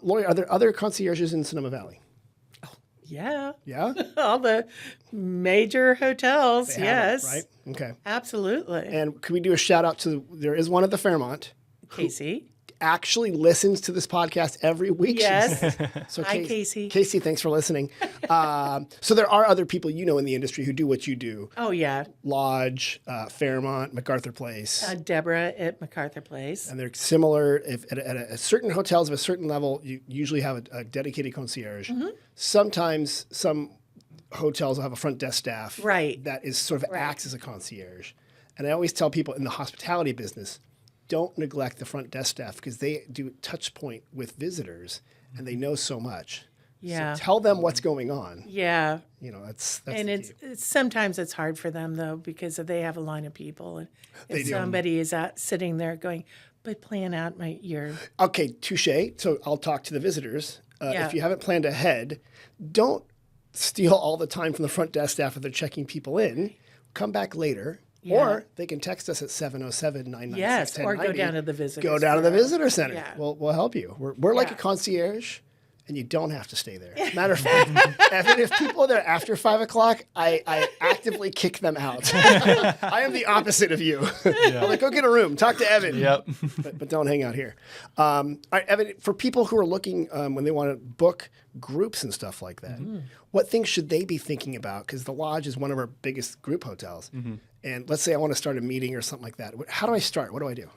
Lori, are there other concierges in Sonoma Valley? Yeah. Yeah? All the major hotels. They have it, Yes. right? Okay. Absolutely. And could we do a shout out to, there is one at the Fairmont, Casey. actually listens to this podcast every week. Yes. So Hi, Casey. Casey, thanks for listening. So there are other people in the industry who do what you do. Oh, yeah. Lodge, Fairmont, MacArthur Place. Deborah at MacArthur Place. And they're similar. If at a certain hotels of a certain level, you usually have a dedicated concierge. Mm-hmm. Sometimes some hotels will have a front desk staff Right. that is sort of acts as a concierge. And I always tell people in the hospitality business, don't neglect the front desk staff because they do touch point with visitors and they know so much. Yeah. So tell them what's going on. Yeah. That's And the it's key. sometimes it's hard for them though because they have a line of people and They if do. somebody is sitting there going, but plan out your Okay, touche. So I'll talk to the visitors. Yeah. If you haven't planned ahead, don't steal all the time from the front desk staff if they're checking people in. Come back later. Yeah. Or they can text us at 707-996-1090. yes, or go down to the visitor. Go down to the visitor center. Yeah. We'll help you. We're like a Yeah. concierge, and you don't have to stay there. Matter of fact, if people are there after 5 o'clock, I actively kick them out. I am the opposite of you. I'm like, go get a room. Talk to Evan. Yep. But don't hang out here. All right, Evan, for people who are looking when they want to book groups and stuff like that, what things should they be thinking about? Because the Lodge is one of our biggest group hotels. And let's say I want to start a meeting or something like that. How do I start? What do I do?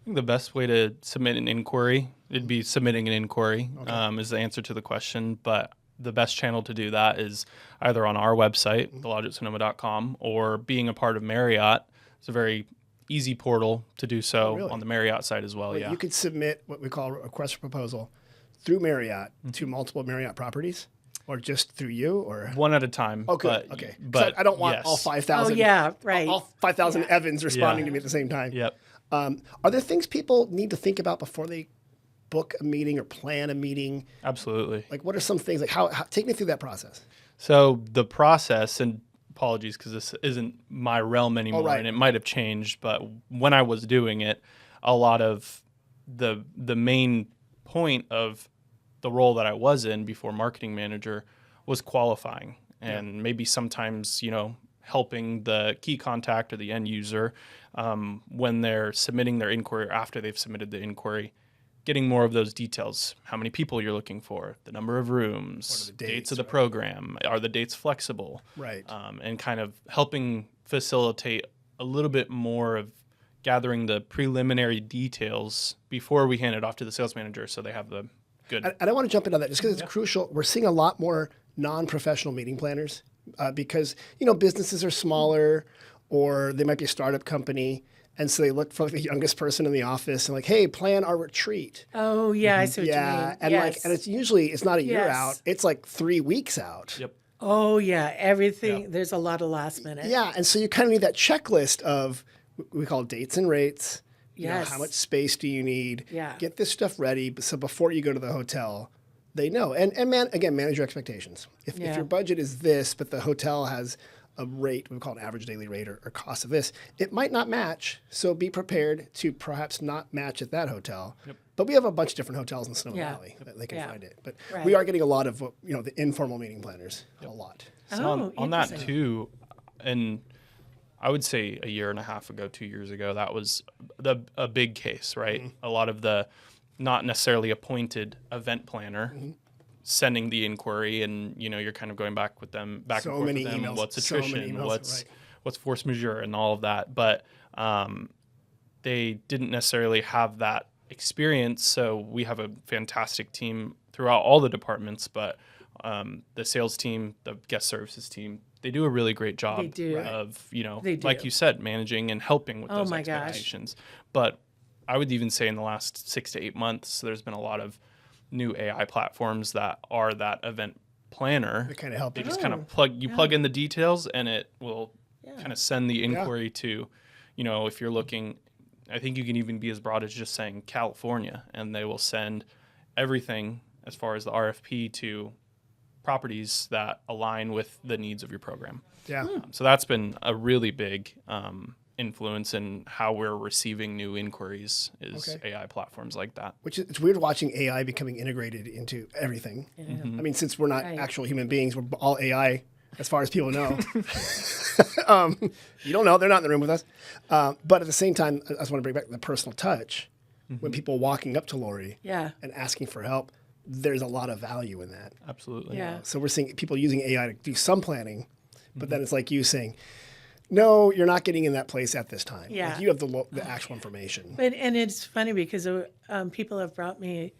think the best way to submit an inquiry, it'd be submitting an inquiry, is the answer to the question. But the best channel to do that is either on our website, thelodge@sonoma.com, or being a part of Marriott. It's a very easy portal to do so on the Marriott side as well. You could submit what we call a request for proposal through Marriott to multiple Marriott properties, or just through you, or one at a time. okay. But I don't want all 5,000. Oh yeah, right. All 5,000 Evans responding to me at the same time. Yep. Are there things people need to think about before they book a meeting or plan a meeting? Absolutely. Like, what are some things? Like, how take me through that process. So the process, and apologies because this isn't my realm anymore, and it might have changed, but when I was doing it, a lot of the main point of the role that I was in before marketing manager was qualifying, and maybe sometimes, helping the key contact or the end user when they're submitting their inquiry or after they've submitted the inquiry, getting more of those details. How many people you're looking for, the number of rooms, what are the dates of the program, are the dates flexible? Right. And kind of helping facilitate a little bit more of gathering the preliminary details before we hand it off to the sales manager so they have the good. And I want to jump into that just because it's crucial. We're seeing a lot more non-professional meeting planners because, businesses are smaller, or they might be a startup company. And so they look for the youngest person in the office and like, hey, plan our retreat. Oh yeah, I see what you mean. And and it's not a year out. It's like 3 weeks out. Yep. Oh yeah, everything. Yeah. There's a lot of last minute. Yeah, and so you kind of need that checklist of we call dates and rates. Yes. How much space do you need? Yeah. Get this stuff ready so before you go to the hotel, they know. And manage your expectations. If your budget is this, but the hotel has a rate, we call it an average daily rate or cost of this, it might not match. So be prepared to perhaps not match at that hotel. Yep. But we have a bunch of different hotels in Sonoma Valley that they can find it. But we are getting a lot of, the informal meeting planners, a lot. So on that too, and I would say a year and a half ago, 2 years ago, that was a big case, right? Mm-hmm. A lot of the not necessarily appointed event planner sending the inquiry, and you're kind of going back and forth with them. Emails, what's attrition, what's force majeure, and all of that. But they didn't necessarily have that experience. So we have a fantastic team throughout all the departments, but the sales team, the guest services team, they do a really great job of like you said, managing and helping with those expectations. Gosh. But I would even say in the last 6 to 8 months, there's been a lot of new AI platforms that are that event planner. They kind of help. They just kind of plug in the details, and it will kind of send the inquiry to, if you're looking, I think you can even be as broad as just saying California, and they will send everything as far as the RFP to properties that align with the needs of your program. Yeah. So that's been a really big influence in how we're receiving new inquiries is AI platforms like that. Which it's weird watching AI becoming integrated into everything. Yeah. I mean, since we're not actual human beings, we're all AI as far as people know. You don't know, they're not in the room with us. But at the same time, I just want to bring back the personal touch. When people walking up to Lori and asking for help, there's a lot of value in that. Absolutely. Yeah. So we're seeing people using AI to do some planning, but then it's like you saying, no, you're not getting in that place at this time. Yeah. Like you have the actual information. And it's funny because people have brought me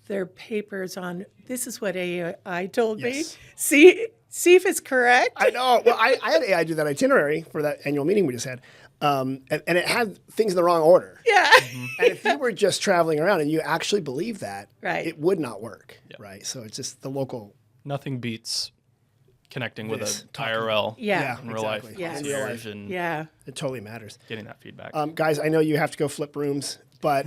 their papers on, this is what AI told me. See if it's correct. I know. Well, I had AI do that itinerary for that annual meeting we just had. And it had things in the wrong order. Yeah. And if you were just traveling around and you actually believe that, it would not work. Yep. Right. So it's just the local. Nothing beats connecting with an IRL in real life. Concierge and it totally matters. Getting that feedback. Guys, I know you have to go flip rooms, but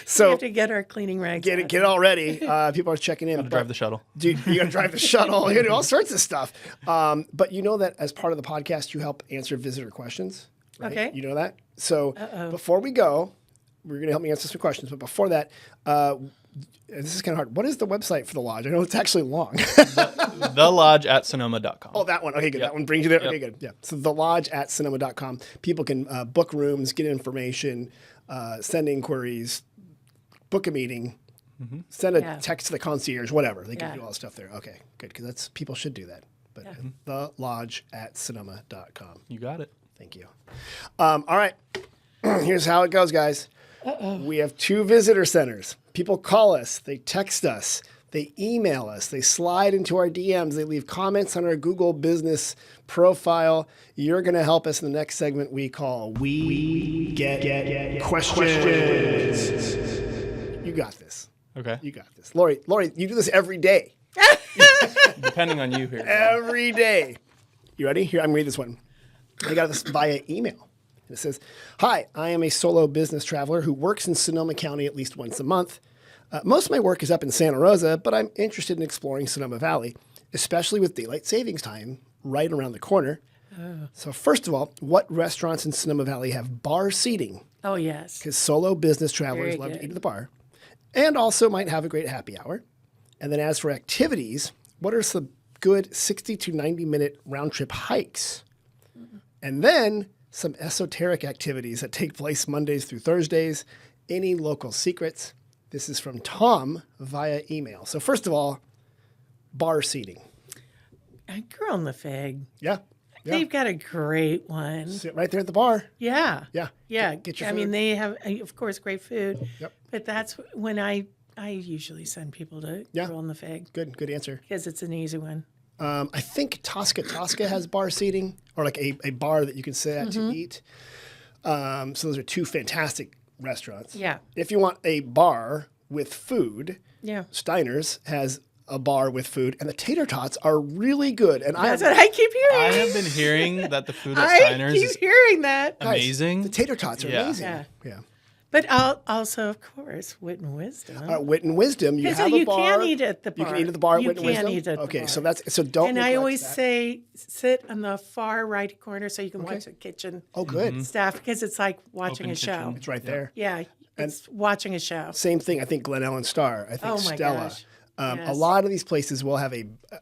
so we have to get our cleaning rags. Get it all ready. People are checking in. Drive the shuttle. Dude, you got to drive the shuttle. You got to do all sorts of stuff. But you know that as part of the podcast, you help answer visitor questions. Right? Okay. You know that? So before we go, we're going to help me answer some questions. But before that, this is kind of hard. What is the website for the lodge? I know it's actually long. thelodge@sonoma.com. Oh, that one. Okay, good. That one brings you there. Yep. Okay, good. Yeah. So thelodge@sonoma.com. People can book rooms, get information, send inquiries, book a meeting, send a text to the concierge, whatever. They can do all the stuff there. Okay, good. Because people should do that. But thelodge@sonoma.com. You got it. Thank you. All right. Here's how it goes, guys. We have 2 visitor centers. People call us, they text us, they email us, they slide into our DMs, they leave comments on our Google business profile. You're going to help us in the next segment we call We Get Questions. You got this. Okay. You got this. Lori, you do this every day. Depending on you here. Every day. You ready? Here, I'm going to read this one. I got this via email. It says, "Hi, I am a solo business traveler who works in Sonoma County at least once a month. Most of my work is up in Santa Rosa, but I'm interested in exploring Sonoma Valley, especially with daylight savings time right around the corner. So first of all, what restaurants in Sonoma Valley have bar seating? Oh, yes. Because solo business travelers Very love to good. eat at the bar and also might have a great happy hour. And then as for activities, what are some good 60 to 90-minute round-trip hikes? And then some esoteric activities that take place Mondays through Thursdays. Any local secrets?" This is from Tom via email. So first of all, bar seating. Girl in the Fig. Yeah. They've got a great one. Sit right there at the bar. Yeah. Yeah. Yeah. Get your I mean, food. they have, of course, great food. Yep. But that's when I usually send people to Yeah. Girl in the Fig Good answer. because it's an easy one. I think Tosca has bar seating, or like a bar that you can sit at to eat. So those are 2 fantastic restaurants. Yeah. If you want a bar with food, Yeah. Steiner's has a bar with food, and the tater tots are really good. And That's what I keep hearing. I have been hearing that the food at I Steiner's keep is hearing that. Guys, amazing. the tater tots are Yeah. amazing. Yeah. Yeah. But also, of course, Wit and Wisdom. Wit and Wisdom, you So have a you bar. can eat at the You bar. can eat at the bar at You Wit and can Wisdom. eat at the Okay, bar. so don't. And I neglect always that. say sit on the far right corner so you can watch the kitchen Oh, good. staff because it's like watching Open a show. kitchen. It's right there. Yeah, it's watching a show. Same thing. I think Glen Ellen Star. I think Oh my Stella. gosh. A Yes. lot of these places will have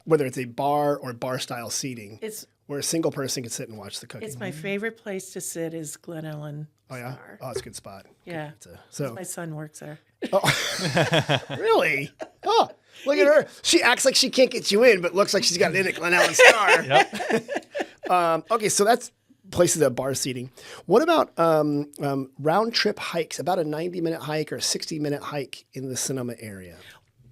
whether it's a bar or bar style seating, It's where a single person can sit and watch the cooking. it's my favorite place to sit is Glen Ellen. Oh yeah. Star. Oh, it's a good spot. Yeah. So My son works there. really? Oh, look at her. She acts like she can't get you in, but looks like she's got an in at Glen Ellen Star. Yep. Okay, so that's places that have bar seating. What about round trip hikes? About a 90-minute hike or a 60-minute hike in the Sonoma area.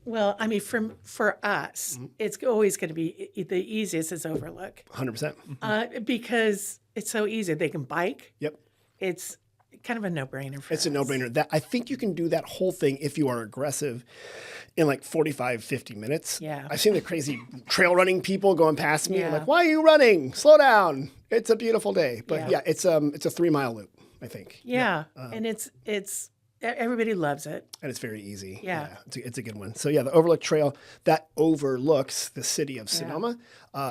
Well, I mean, for us, it's always going to be the easiest is Overlook 100%. because it's so easy. They can bike. Yep. It's kind of a no-brainer for It's a us. no-brainer. That I think you can do that whole thing if you are aggressive in like 45, 50 minutes. Yeah. I've seen the crazy trail running people going past me. I'm Yeah. like, why are you running? Slow down. It's a beautiful day. But Yeah. yeah, it's a 3-mile loop, I think. Yeah, and it's everybody loves it. And it's very easy. Yeah. It's a good one. So yeah, the Overlook Trail, that overlooks the city of Sonoma.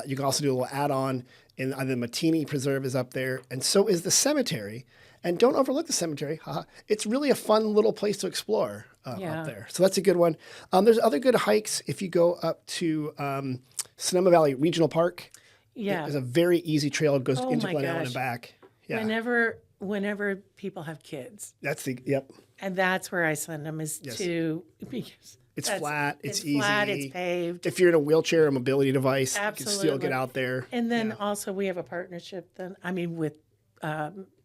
You can also do a little add-on, and the Matini Preserve is up there, and so is the cemetery. And don't overlook the cemetery. Haha. It's really a fun little place to explore Yeah. up there. So that's a good one. There's other good hikes if you go up to Sonoma Valley Regional Park. Yeah. There's a very easy trail. It goes Oh into my Glen Ellen and gosh. back. Yeah. Whenever people have kids, That's yep. and that's where I send them is to because It's that's- flat. It's easy. flat. It's paved. If you're in a wheelchair or mobility device, you can still Absolutely. get out there. And then also we have a partnership. With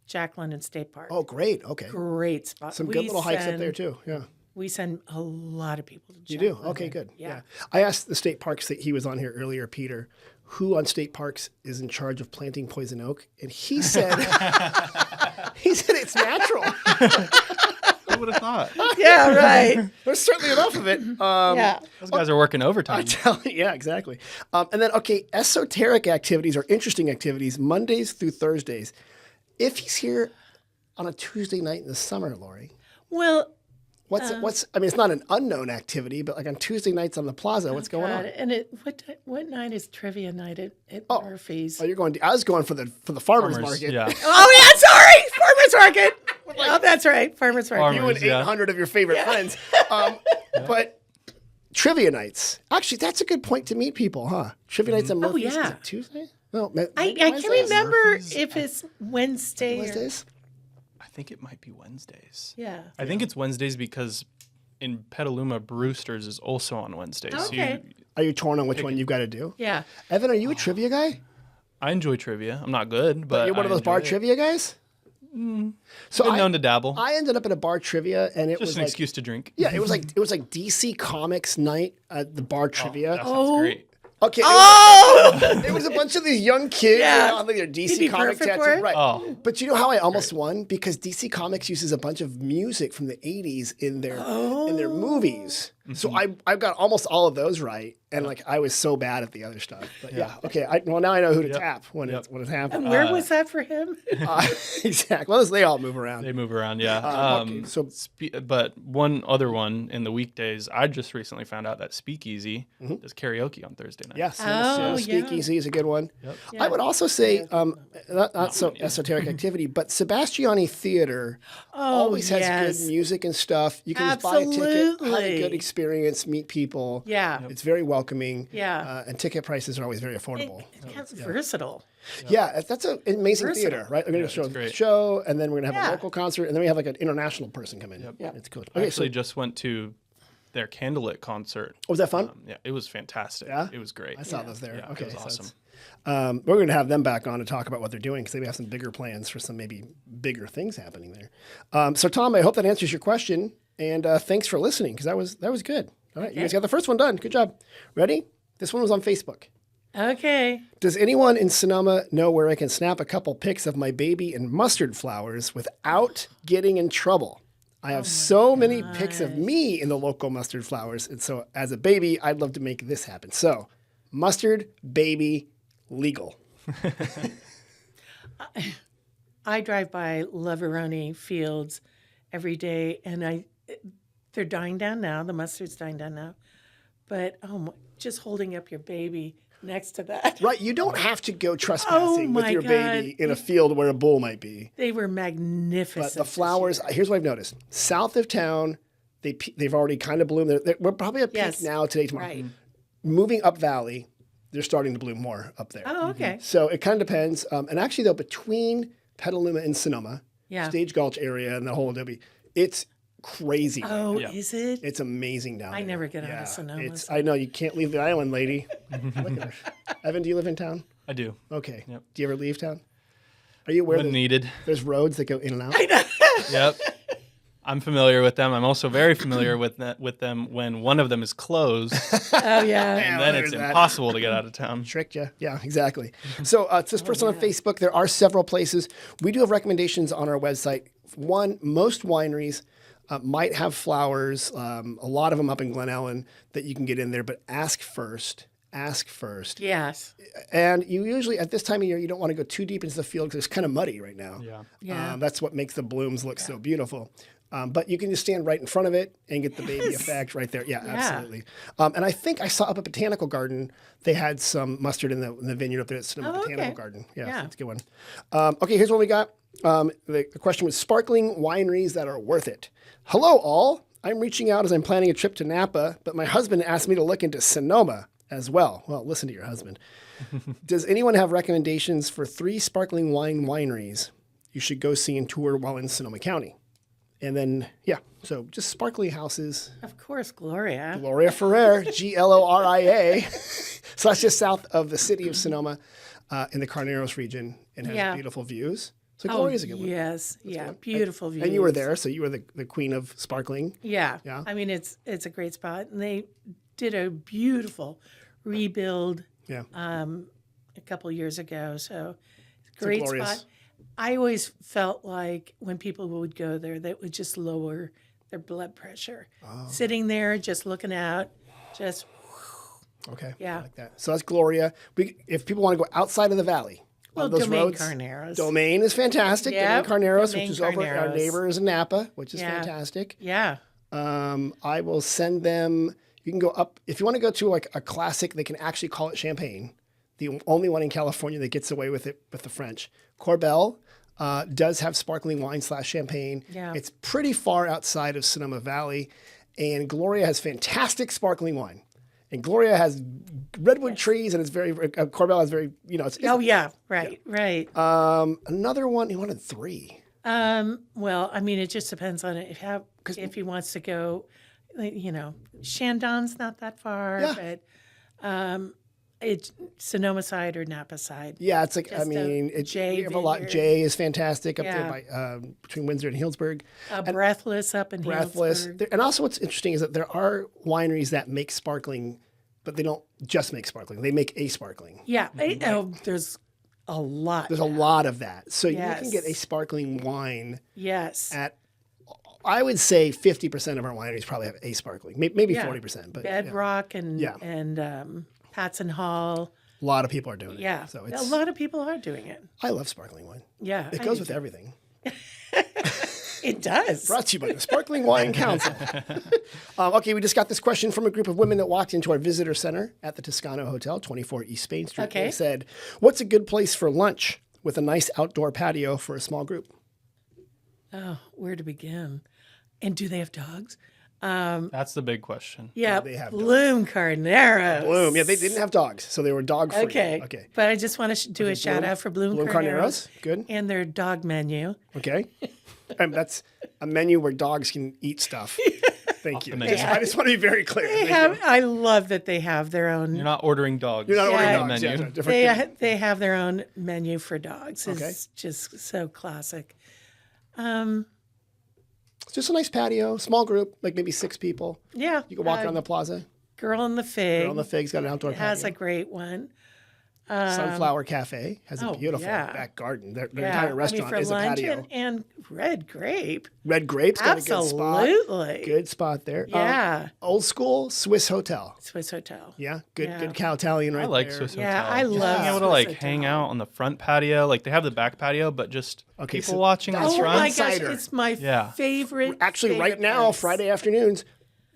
Jack London State Park. Oh, great. Okay. Great spot. Some good little hikes up there too. Yeah. We send a lot of people to Jack You do? London. Okay, good. Yeah. I asked the state parks that he was on here earlier, Peter, who on state parks is in charge of planting poison oak? And he said it's natural. Who would have thought? Yeah, right. There's certainly enough of it. Yeah. Those guys are working overtime. Yeah, exactly. And then, okay, esoteric activities or interesting activities, Mondays through Thursdays. If he's here on a Tuesday night in the summer, Lori, Well, what's I mean, it's not an unknown activity, but like on Tuesday nights on the Plaza, what's going on? God, and what night is trivia night at Murphy's? Oh, you're going. I was going for the farmers market. Yeah. Oh yeah, sorry, farmers market. Oh, that's right, farmers market. You and Yeah. 800 of your favorite friends. But trivia nights. Actually, that's a good point to meet people, huh? Trivia nights on Murphy's. Is yeah. it Tuesday? No, I maybe can't Wednesdays? remember Murphy's, if it's Wednesday. Wednesdays. I think it might be Wednesdays. Yeah. I think it's Wednesdays because in Petaluma, Brewster's is also on Wednesdays. So Okay. Are you torn on which one you've got to do? Yeah. Evan, are you a trivia guy? I enjoy trivia. I'm not good, but You're one of I those bar enjoy it. trivia guys? So Been known to dabble. I ended up at a bar trivia, and it Just was an like, excuse to drink. yeah, it was like DC Comics night at the bar trivia. That sounds great. Okay. Oh, It was a bunch of these young kids, Yeah. you know, on their You'd DC be comic perfect for tattoo. it. Right. Oh. But you know how I almost won? Because DC Comics uses a bunch of music from the 80s in their movies. So I got almost all of those right. And like I was so bad at the other stuff. But yeah, okay. Well, now I know who to tap when it happens. where was that for him? Exactly. Well, they all move around. They move around, yeah. Okay, so But one other one in the weekdays, I just recently found out that Speakeasy does karaoke on Thursday night. yes, Oh, Speakeasy is a good one. Yep. I would also say, not so esoteric activity, but Sebastiani Theater always has yes. good music and stuff. You can just buy a ticket, have a Absolutely. good experience, meet people. Yeah. It's very welcoming. Yeah. And ticket prices are always very affordable. It's kind of versatile. Yeah, that's an amazing Versatile. theater, right? We're going to show great. the show, and then we're going to have a Yeah. local concert, and then we have like an international person come in. Yeah, it's cool. I Okay, actually just went to their candlelit concert. was that fun? Yeah, it was fantastic. Yeah? It was great. I saw those there. Yeah, Okay, it was so awesome. it's- we're going to have them back on to talk about what they're doing because they have some bigger plans for some maybe bigger things happening there. So Tom, I hope that answers your question, and thanks for listening because that was good. All right, you guys got the first one done. Good job. Ready? This one was on Facebook. Okay. Does anyone in Sonoma know where I can snap a couple pics of my baby in mustard flowers without getting in trouble? I have so many pics of me in the local mustard flowers, and so as a baby, I'd love to make this happen. So, mustard baby legal. I drive by Laveroni fields every day, and they're dying down now. The mustard's dying down now. But just holding up your baby next to that. Right, you don't have to go trespassing with my your God. baby in a field where a bull might be. They were magnificent. But the flowers, here's what I've noticed. South of town, they've already kind of bloomed. We're probably at peak Yes. now, today, tomorrow. Right. Moving up valley, they're starting to bloom more up there. Oh, okay. So it kind of depends. And actually, though, between Petaluma and Sonoma, Yeah. Stage Gulch area and the whole Adobe, it's crazy. Oh, Yeah. is it? It's amazing down there. I never get out of Sonoma, I know you can't leave the island, lady. Look at her. Evan, do you live in town? I do. Okay. Yep. Do you ever leave town? Are you aware When that needed. there's roads that go in and out? Yep. I'm familiar with them. I'm also very familiar with them when one of them is closed, Oh, yeah. and then it's there's that. impossible to get out of town. Tricked you. Yeah, exactly. So it's this person on Facebook. There are several places. We do have recommendations on our website. One, most wineries might have flowers, a lot of them up in Glen Ellen that you can get in there, but ask first. Ask first. Yes. And you usually, at this time of year, you don't want to go too deep into the field because it's kind of muddy right now. Yeah. Yeah. That's what makes the blooms look so beautiful. But you can just stand right in front of it and get the baby effect right there. Yeah, absolutely. And I think I saw up at Botanical Garden, they had some mustard in the vineyard up there at Sonoma Botanical Garden. Yeah, Yeah. that's a good one. Okay, here's what we got. The question was sparkling wineries that are worth it. Hello, all. I'm reaching out as I'm planning a trip to Napa, but my husband asked me to look into Sonoma as well. Well, listen to your husband. Does anyone have recommendations for 3 sparkling wine wineries you should go see and tour while in Sonoma County? And then, so just sparkling houses. Of course, Gloria. Gloria Ferrer, Gloria. So that's just south of the city of Sonoma in the Carneros region and has Yeah. beautiful views. So Gloria's a good one. Yes. Yeah. Beautiful views. And you were there, so you were the queen of sparkling. Yeah. Yeah. I mean, it's a great spot. And they did a beautiful rebuild Yeah. a couple years ago. So it's a great glorious. spot. I always felt like when people would go there, that would just lower their blood pressure. Oh. Sitting there, just looking out, just Okay. Yeah. I like that. So that's Gloria. If people want to go outside of the valley, well, on those Domaine roads, Carneros. Domain is fantastic. Yep, Domain Carneros, Domain which is over our Carneros. neighbors in Napa, which is Yeah. fantastic. Yeah. I will send them. You can go up if you want to go to like a classic. They can actually call it Champagne, the only one in California that gets away with it with the French. Corbel does have sparkling wine / champagne. Yeah. It's pretty far outside of Sonoma Valley, and Gloria has fantastic sparkling wine. And Gloria has redwood trees, and it's very Corbel has very it's Oh yeah. Right. Right. another one. He wanted 3. Well, I mean, it just depends on it. If he wants to go, Chandon's not that far, Yeah. but It's Sonoma side or Napa side. Yeah, it's like, Just a J we have a lot. vineyard. J is fantastic up there Yeah. by between Windsor and Healdsburg. Breathless up in Breathless. Healdsburg. And also what's interesting is that there are wineries that make sparkling, but they don't just make sparkling. They make a sparkling. Yeah. There's a lot. There's a lot of that. So you can Yes. get a sparkling wine Yes. at, I would say 50% of our wineries probably have a sparkling, maybe Yeah. 40%. But Bedrock and Yeah. Patson Hall. a lot of people are doing it. Yeah. So A lot of people are doing it. I love sparkling wine. Yeah. It I goes do with too. everything. It does. Brought to you by the Sparkling Wine Council. Okay, we just got this question from a group of women that walked into our visitor center at the Toscano Hotel, 24 East Spain Street. Okay. They said, what's a good place for lunch with a nice outdoor patio for a small group? Oh, where to begin? And do they have dogs? That's the big question. Yeah. they have Bloom Carneros. Bloom. Yeah, they didn't have dogs, so they were dog free. Okay. Okay. But I just want to do a shout out for Bloom Carneros. Good. And their dog menu. Okay. And that's a menu where dogs can eat stuff. Thank you. menu. I just want to be very clear. They Thank have. you. I love that they have their own. You're not ordering dogs. You're not ordering Yeah. dogs. Menu. Yeah, different. They have their own menu for dogs. It's Okay. just so classic. It's just a nice patio, small group, like maybe 6 people. Yeah. You can walk around the plaza. Girl in the Fig. Girl on the Fig's got an outdoor has patio. a great one. Sunflower Cafe has a oh, beautiful yeah. back garden. Their Yeah. entire restaurant for is a lunch patio. and Red Grape. Red Grape's got a good spot. Absolutely. Good spot there. Yeah. Old school Swiss Hotel. Swiss Hotel. Yeah, good Yeah. good cow Italian right I like there. Swiss Yeah, Hotel. I Just love being able to Swiss like hang Hotel. out on the front patio. Like they have the back patio, but just Okay, people so watching that's in Oh your front. my gosh, Insider. it's my Yeah. favorite. Actually, right favorite now, place. Friday afternoons,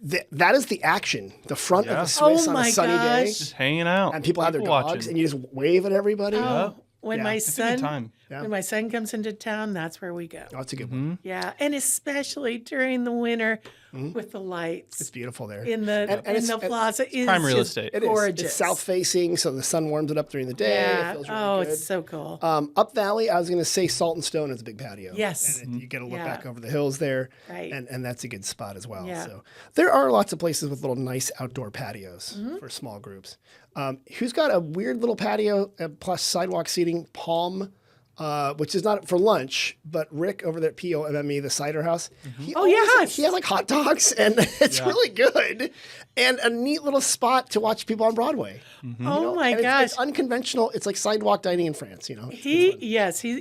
that is the action. The front of Yeah. the Swiss Oh on my a sunny day. gosh. Just hanging out. And people have their dogs, watching. and you just wave at everybody. Oh, when Yeah. my It's It's a good son time. Yeah. when my son comes into town, that's where we go. Oh, it's a good Mm-hmm. one. Yeah, and especially during the winter with the lights It's beautiful there. in the And in it's- the plaza is prime real just estate. It is. gorgeous. It's south facing, so the sun warms it up during the day. Yeah. It feels really Oh, good. it's so cool. Up Valley, I was going to say Salt and Stone is a big patio. Yes. And you get a look Yeah. back over the hills there. Right. And that's a good spot as well. Yeah. So there are lots of places with little nice outdoor patios for small groups. Who's got a weird little patio plus sidewalk seating? Palm. Which is not for lunch, but Rick over there at POMME, the cider house. He Oh, always- yes. He has like hot dogs, and it's really good. And a neat little spot to watch people on Broadway. Oh my And gosh. It's unconventional. It's like sidewalk dining in France, you know. He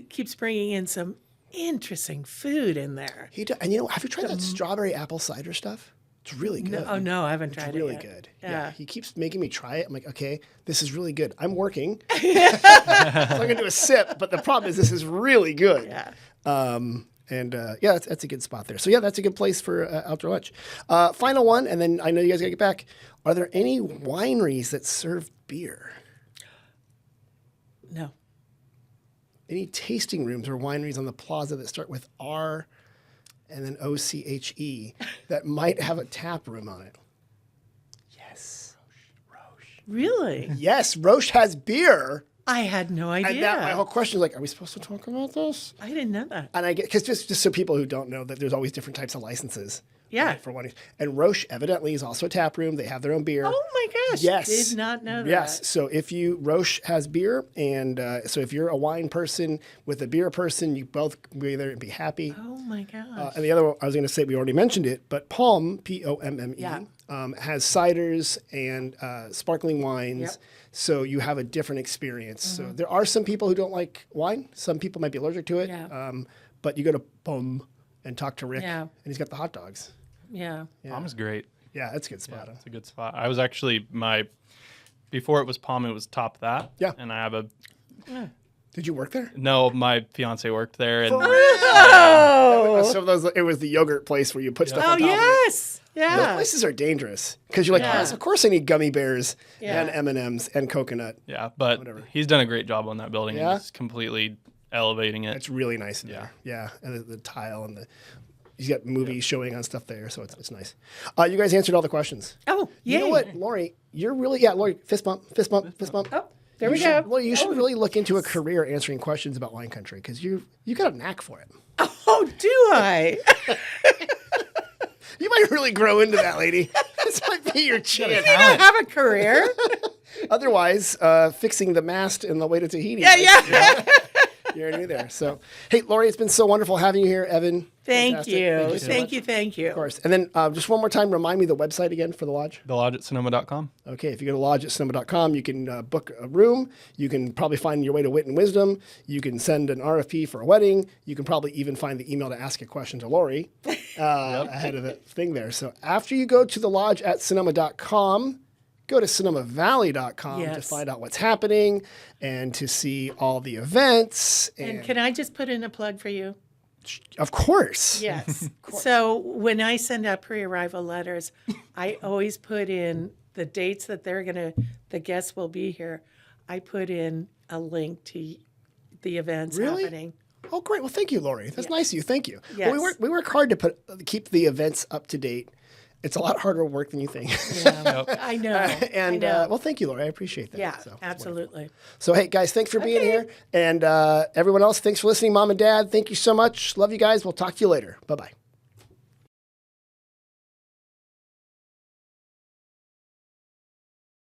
keeps bringing in some interesting food in there. And have you tried that strawberry apple cider stuff? It's really good. Oh no, I haven't tried It's really it yet. good. Yeah. He keeps making me try it. I'm like, okay, this is really good. I'm working. So I'm going to do a sip, but the problem is this is really good. Yeah. That's a good spot there. So yeah, that's a good place for outdoor lunch. Final one, and then I know you guys got to get back. Are there any wineries that serve beer? No. Any tasting rooms or wineries on the plaza that start with R and then OCHE that might have a tap room on it? Yes. Really? Yes, Roche has beer. I had no idea. And that, my whole question is like, are we supposed to talk about this? I didn't know that. And I get, because just so people who don't know that there's always different types of licenses. Yeah. right, for wineries. And Roche evidently is also a tap room. They have their own beer. Oh my gosh. Yes. Did not know that. Yes. So Roche has beer. And so if you're a wine person with a beer person, you both go there and be happy. Oh my gosh. And the other one, I was going to say, we already mentioned it, but Palm, P-O-M-M-E, Yeah. has ciders and sparkling wines. Yep. So you have a different experience. So there are some people who don't like wine. Some people might be allergic to it. Yeah. But you go to Palm and talk to Rick, Yeah. and he's got the hot dogs. yeah. Palm is great. Yeah, that's a good spot. It's a good spot. I was actually before it was Palm, it was Top That. Yeah. And I have Did you work there? my fiance worked there, and Oh. So it was the yogurt place where you put stuff Oh on top of it. yes. Those Yeah. places are dangerous because you're like, Yeah. yes, of course I need gummy bears Yeah. and M&Ms and coconut. yeah, but Whatever. he's done a great job on that building. Yeah? He's completely elevating it. It's really nice in there. Yeah, and the tile and he's got movies showing on stuff there, so it's nice. You guys answered all the questions. Oh, You know yay. what, Lori? Lori, fist bump. Oh, there we go. Well, you should really look into a career answering questions about wine country because you got a knack for it. Oh, do I? You might really grow into that, lady. This might be your chance. I don't have a career. Otherwise, fixing the mast in the way to Tahiti. Yeah. You're new there. So, hey, Lori, it's been so wonderful having you here. Evan, Thank fantastic. you. so Thank much. you. Thank you. Of course. And then just one more time, remind me the website again for the lodge. The lodge at Sonoma.com. Okay, if you go to lodge@sonoma.com, you can book a room. You can probably find your way to Wit and Wisdom. You can send an RFP for a wedding. You can probably even find the email to ask a question to Lori ahead of the thing there. So after you go to the lodge at sonoma.com, go to sonomavalley.com to Yes. find out what's happening and to see all the events. And can I just put in a plug for you? Of course. Yes. So when I send out pre-arrival letters, I always put in the dates that the guests will be here. I put in a link to the events Really? happening. Oh, great. Well, thank you, Lori. That's nice of you. Thank you. Yes. Well, we work hard to keep the events up to date. It's a lot harder work than you think. I know. And I know. well, thank you, Lori. I appreciate that. Yeah, So, absolutely. So, hey, guys, thanks for being Okay. here. And everyone else, thanks for listening. Mom and Dad, thank you so much. Love you guys. We'll talk to you later. Bye-bye.